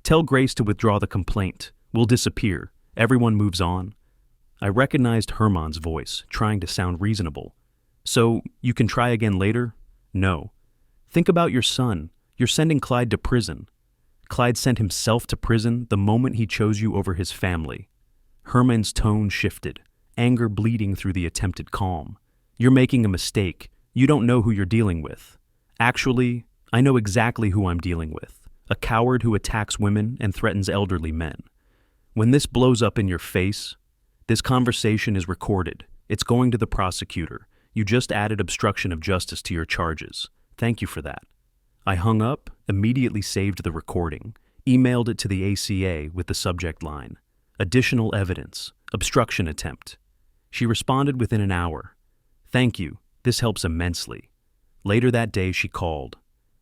Tell Grace to withdraw the complaint. We'll disappear. Everyone moves on. I recognized Herman's voice, trying to sound reasonable. So, you can try again later? No. Think about your son. You're sending Clyde to prison. Clyde sent himself to prison the moment he chose you over his family. Herman's tone shifted, anger bleeding through the attempted calm. You're making a mistake. You don't know who you're dealing with. Actually, I know exactly who I'm dealing with. A coward who attacks women and threatens elderly men. When this blows up in your face, this conversation is recorded. It's going to the prosecutor. You just added obstruction of justice to your charges. Thank you for that. I hung up, immediately saved the recording, emailed it to the ACA with the subject line, "Additional evidence, obstruction attempt." She responded within an hour. "Thank you, this helps immensely." Later that day she called.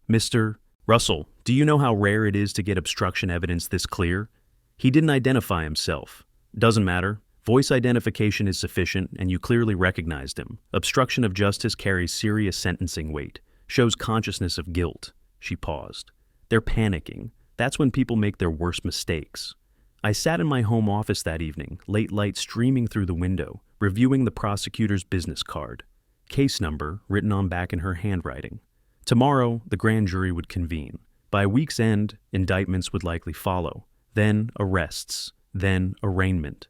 "Mr. Russell, do you know how rare it is to get obstruction evidence this clear?" He didn't identify himself. "Doesn't matter. Voice identification is sufficient and you clearly recognized him. Obstruction of justice carries serious sentencing weight, shows consciousness of guilt." She paused. "They're panicking. That's when people make their worst mistakes." I sat in my home office that evening, late light streaming through the window, reviewing the prosecutor's business card. Case number written on back in her handwriting. Tomorrow, the grand jury would convene. By week's end, indictments would likely follow. Then arrests. Then arraignment.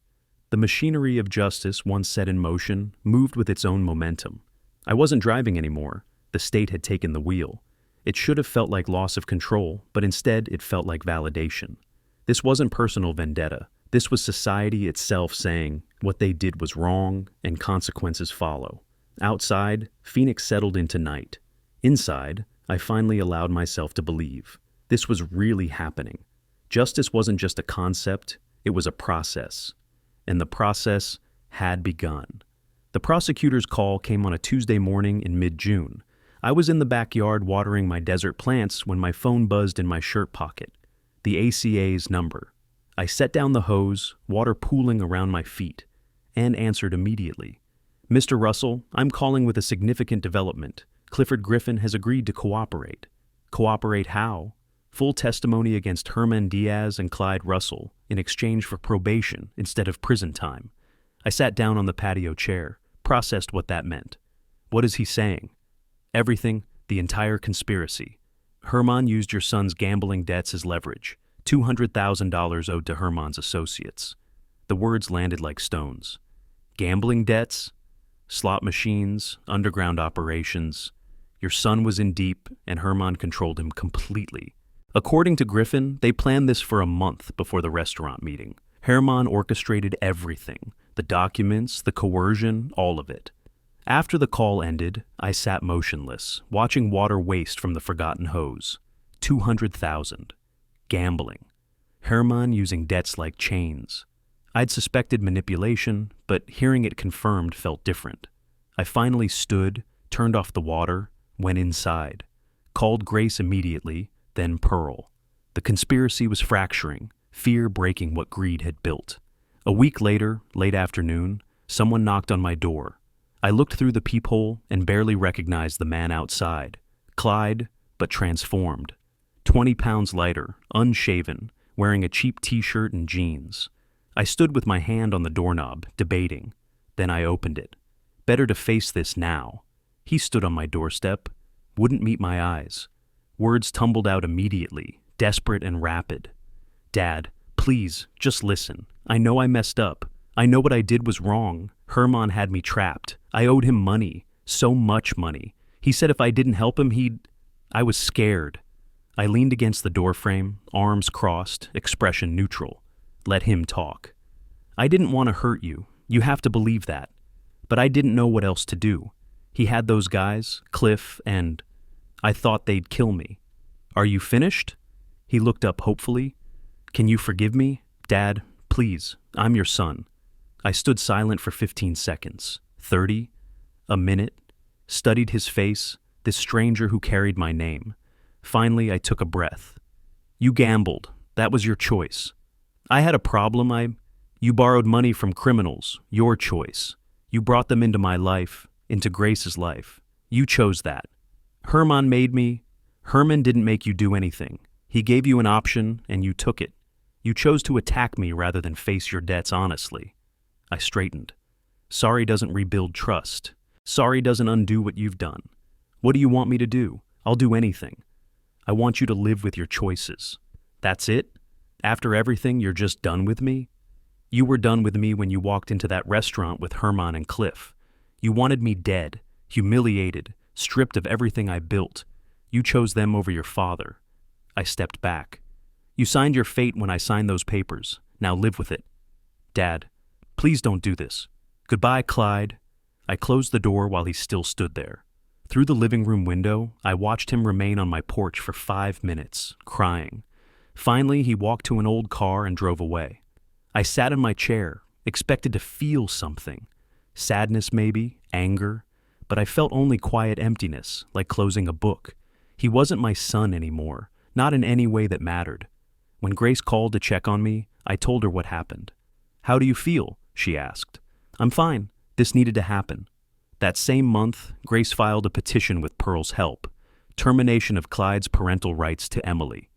The machinery of justice, once set in motion, moved with its own momentum. I wasn't driving anymore. The state had taken the wheel. It should have felt like loss of control, but instead it felt like validation. This wasn't personal vendetta. This was society itself saying what they did was wrong and consequences follow. Outside, Phoenix settled into night. Inside, I finally allowed myself to believe. This was really happening. Justice wasn't just a concept, it was a process. And the process had begun. The prosecutor's call came on a Tuesday morning in mid-June. I was in the backyard watering my desert plants when my phone buzzed in my shirt pocket. The ACA's number. I set down the hose, water pooling around my feet, and answered immediately. "Mr. Russell, I'm calling with a significant development. Clifford Griffin has agreed to cooperate." "Cooperate how?" "Full testimony against Herman Diaz and Clyde Russell in exchange for probation instead of prison time." I sat down on the patio chair, processed what that meant. "What is he saying?" "Everything, the entire conspiracy. Herman used your son's gambling debts as leverage. $200,000 owed to Herman's associates." The words landed like stones. Gambling debts? Slot machines, underground operations. Your son was in deep, and Herman controlled him completely. According to Griffin, they planned this for a month before the restaurant meeting. Herman orchestrated everything, the documents, the coercion, all of it. After the call ended, I sat motionless, watching water waste from the forgotten hose. 200,000. Gambling. Herman using debts like chains. I'd suspected manipulation, but hearing it confirmed felt different. I finally stood, turned off the water, went inside. Called Grace immediately, then Pearl. The conspiracy was fracturing, fear breaking what greed had built. A week later, late afternoon, someone knocked on my door. I looked through the peephole and barely recognized the man outside. Clyde, but transformed. 20 pounds lighter, unshaven, wearing a cheap t-shirt and jeans. I stood with my hand on the doorknob, debating. Then I opened it. Better to face this now. He stood on my doorstep, wouldn't meet my eyes. Words tumbled out immediately, desperate and rapid. "Dad, please, just listen. I know I messed up. I know what I did was wrong. Herman had me trapped. I owed him money. So much money. He said if I didn't help him, I was scared." I leaned against the doorframe, arms crossed, expression neutral. Let him talk. "I didn't want to hurt you. You have to believe that. But I didn't know what else to do. He had those guys, Cliff, and I thought they'd kill me. Are you finished?" He looked up hopefully. "Can you forgive me? Dad, please, I'm your son." I stood silent for 15 seconds, 30, a minute, studied his face, this stranger who carried my name. Finally, I took a breath. "You gambled. That was your choice. I had a problem. You borrowed money from criminals. Your choice. You brought them into my life, into Grace's life. You chose that. Herman made me. Herman didn't make you do anything. He gave you an option, and you took it. You chose to attack me rather than face your debts honestly." I straightened. "Sorry doesn't rebuild trust. Sorry doesn't undo what you've done. What do you want me to do? I'll do anything. I want you to live with your choices. That's it? After everything, you're just done with me? You were done with me when you walked into that restaurant with Herman and Cliff. You wanted me dead, humiliated, stripped of everything I built. You chose them over your father." I stepped back. "You signed your fate when I signed those papers. Now live with it." "Dad, please don't do this. Goodbye, Clyde." I closed the door while he still stood there. Through the living room window, I watched him remain on my porch for 5 minutes, crying. Finally, he walked to an old car and drove away. I sat in my chair, expected to feel something. Sadness maybe, anger, but I felt only quiet emptiness, like closing a book. He wasn't my son anymore, not in any way that mattered. When Grace called to check on me, I told her what happened. "How do you feel?" she asked. "I'm fine. This needed to happen." That same month, Grace filed a petition with Pearl's help, termination of Clyde's parental rights to Emily.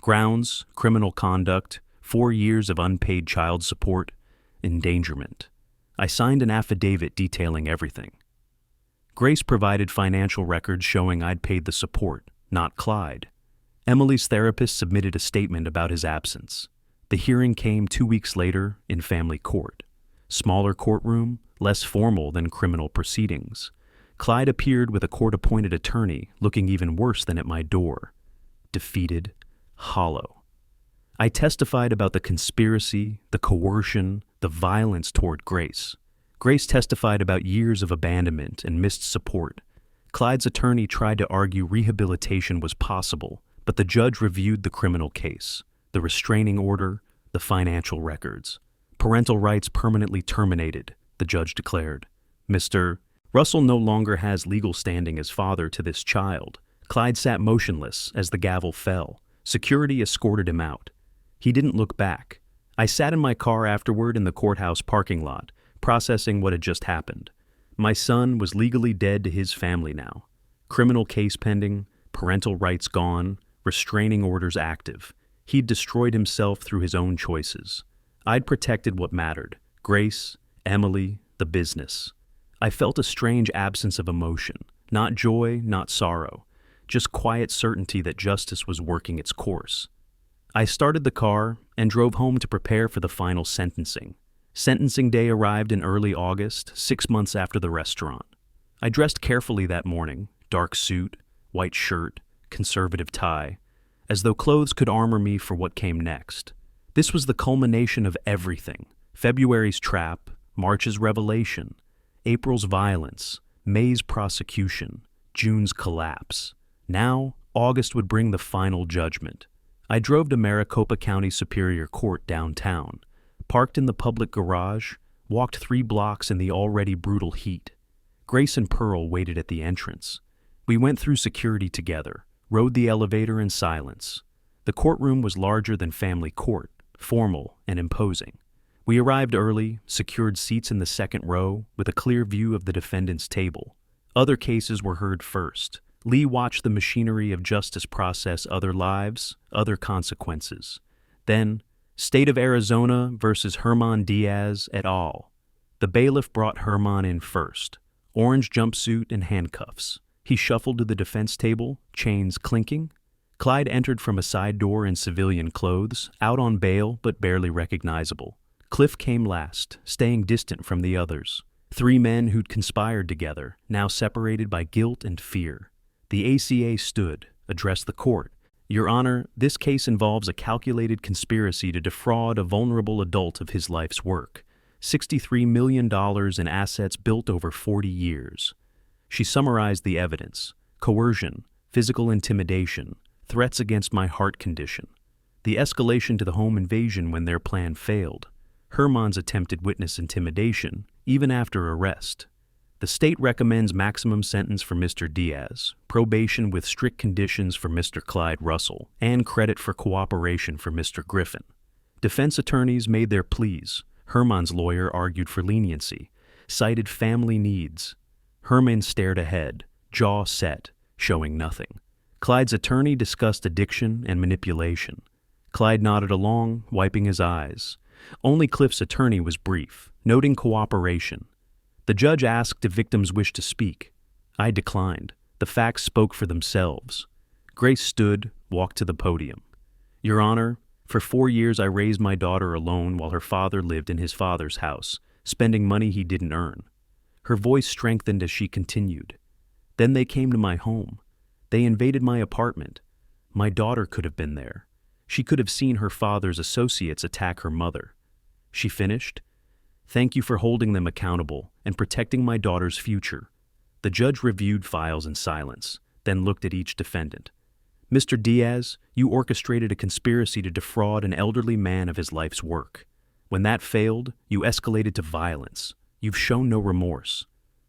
Grounds, criminal conduct, 4 years of unpaid child support, endangerment. I signed an affidavit detailing everything. Grace provided financial records showing I'd paid the support, not Clyde. Emily's therapist submitted a statement about his absence. The hearing came 2 weeks later in family court. Smaller courtroom, less formal than criminal proceedings. Clyde appeared with a court-appointed attorney, looking even worse than at my door. Defeated, hollow. I testified about the conspiracy, the coercion, the violence toward Grace. Grace testified about years of abandonment and missed support. Clyde's attorney tried to argue rehabilitation was possible, but the judge reviewed the criminal case, the restraining order, the financial records. Parental rights permanently terminated, the judge declared. Mr. Russell no longer has legal standing as father to this child. Clyde sat motionless as the gavel fell. Security escorted him out. He didn't look back. I sat in my car afterward in the courthouse parking lot, processing what had just happened. My son was legally dead to his family now. Criminal case pending, parental rights gone, restraining orders active. He'd destroyed himself through his own choices. I'd protected what mattered: Grace, Emily, the business. I felt a strange absence of emotion, not joy, not sorrow, just quiet certainty that justice was working its course. I started the car and drove home to prepare for the final sentencing. Sentencing day arrived in early August, 6 months after the restaurant. I dressed carefully that morning, dark suit, white shirt, conservative tie, as though clothes could armor me for what came next. This was the culmination of everything: February's trap, March's revelation, April's violence, May's prosecution, June's collapse. Now, August would bring the final judgment. I drove to Maricopa County Superior Court downtown, parked in the public garage, walked 3 blocks in the already brutal heat. Grace and Pearl waited at the entrance. We went through security together, rode the elevator in silence. The courtroom was larger than family court, formal and imposing. We arrived early, secured seats in the second row, with a clear view of the defendant's table. Other cases were heard first. Lee watched the machinery of justice process other lives, other consequences. Then, State of Arizona versus Herman Diaz et al. The bailiff brought Herman in first, orange jumpsuit and handcuffs. He shuffled to the defense table, chains clinking. Clyde entered from a side door in civilian clothes, out on bail but barely recognizable. Cliff came last, staying distant from the others. 3 men who'd conspired together, now separated by guilt and fear. The ACA stood, addressed the court. "Your Honor, this case involves a calculated conspiracy to defraud a vulnerable adult of his life's work. $63 million in assets built over 40 years. She summarized the evidence: coercion, physical intimidation, threats against my heart condition. The escalation to the home invasion when their plan failed. Herman's attempted witness intimidation, even after arrest. The state recommends maximum sentence for Mr. Diaz, probation with strict conditions for Mr. Clyde Russell, and credit for cooperation for Mr. Griffin. Defense attorneys made their pleas. Herman's lawyer argued for leniency, cited family needs. Herman stared ahead, jaw set, showing nothing. Clyde's attorney discussed addiction and manipulation. Clyde nodded along, wiping his eyes. Only Cliff's attorney was brief, noting cooperation. The judge asked if victims wished to speak. I declined. The facts spoke for themselves. Grace stood, walked to the podium. "Your Honor, for 4 years I raised my daughter alone while her father lived in his father's house, spending money he didn't earn." Her voice strengthened as she continued. "Then they came to my home. They invaded my apartment. My daughter could have been there. She could have seen her father's associates attack her mother." She finished, "Thank you for holding them accountable and protecting my daughter's future." The judge reviewed files in silence, then looked at each defendant. Mr. Diaz, you orchestrated a conspiracy to defraud an elderly man of his life's work. When that failed, you escalated to violence. You've shown no remorse.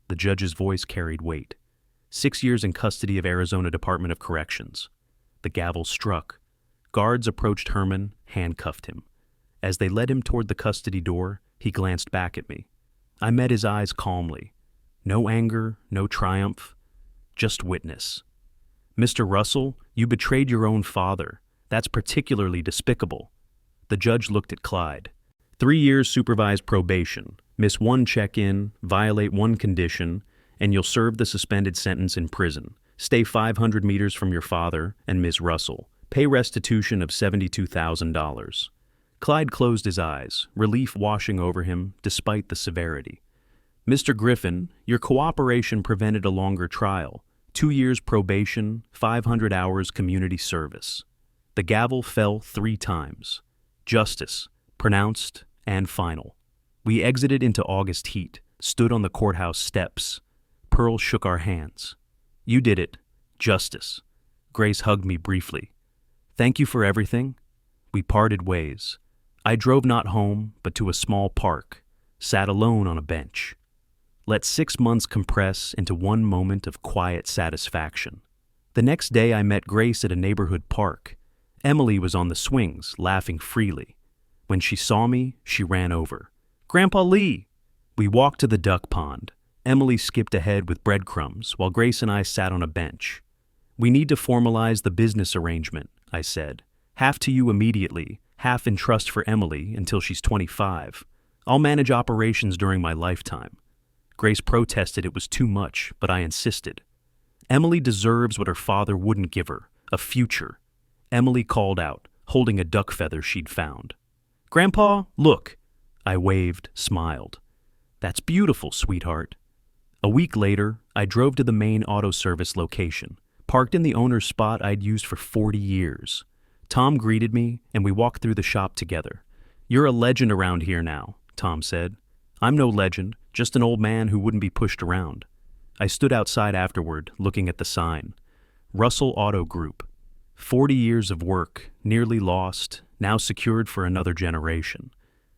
The judge's voice carried weight. 6 years in custody of Arizona Department of Corrections. The gavel struck. Guards approached Herman, handcuffed him. As they led him toward the custody door, he glanced back at me. I met his eyes calmly. No anger, no triumph, just witness. Mr. Russell, you betrayed your own father. That's particularly despicable. The judge looked at Clyde. 3 years supervised probation, miss 1 check-in, violate 1 condition, and you'll serve the suspended sentence in prison. Stay 500 meters from your father and Ms. Russell. Pay restitution of $72,000. Clyde closed his eyes, relief washing over him despite the severity. Mr. Griffin, your cooperation prevented a longer trial. 2 years probation, 500 hours community service. The gavel fell 3 times. Justice, pronounced and final. We exited into August heat, stood on the courthouse steps. Pearl shook our hands. You did it. Justice. Grace hugged me briefly. Thank you for everything. We parted ways. I drove not home, but to a small park, sat alone on a bench. Let 6 months compress into 1 moment of quiet satisfaction. The next day I met Grace at a neighborhood park. Emily was on the swings, laughing freely. When she saw me, she ran over. Grandpa Lee! We walked to the duck pond. Emily skipped ahead with breadcrumbs, while Grace and I sat on a bench. We need to formalize the business arrangement, I said. Half to you immediately, half in trust for Emily until she's 25. I'll manage operations during my lifetime. Grace protested it was too much, but I insisted. Emily deserves what her father wouldn't give her, a future. Emily called out, holding a duck feather she'd found. Grandpa, look. I waved, smiled. That's beautiful, sweetheart. A week later, I drove to the main auto service location, parked in the owner's spot I'd used for 40 years. Tom greeted me, and we walked through the shop together. You're a legend around here now, Tom said. I'm no legend, just an old man who wouldn't be pushed around. I stood outside afterward, looking at the sign. Russell Auto Group. 40 years of work, nearly lost, now secured for another generation.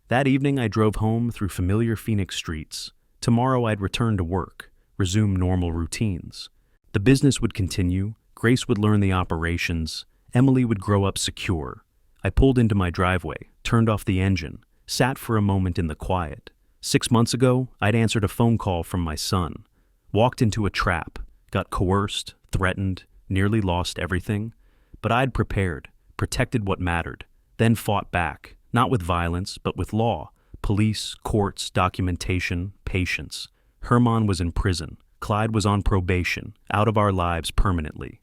That evening I drove home through familiar Phoenix streets. Tomorrow I'd return to work, resume normal routines. The business would continue, Grace would learn the operations, Emily would grow up secure. I pulled into my driveway, turned off the engine, sat for a moment in the quiet. 6 months ago, I'd answered a phone call from my son. Walked into a trap, got coerced, threatened, nearly lost everything. But I'd prepared, protected what mattered, then fought back, not with violence, but with law, police, courts, documentation, patience. Herman was in prison. Clyde was on probation, out of our lives permanently.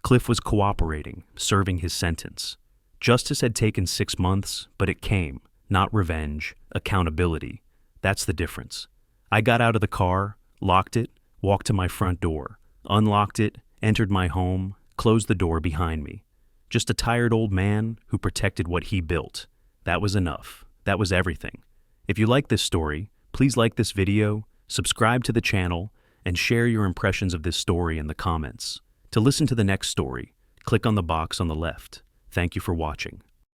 Cliff was cooperating, serving his sentence. Justice had taken 6 months, but it came, not revenge, accountability. That's the difference. I got out of the car, locked it, walked to my front door, unlocked it, entered my home, closed the door behind me. Just a tired old man who protected what he built. That was enough. That was everything. If you like this story, please like this video, subscribe to the channel, and share your impressions of this story in the comments. To listen to the next story, click on the box on the left. Thank you for watching.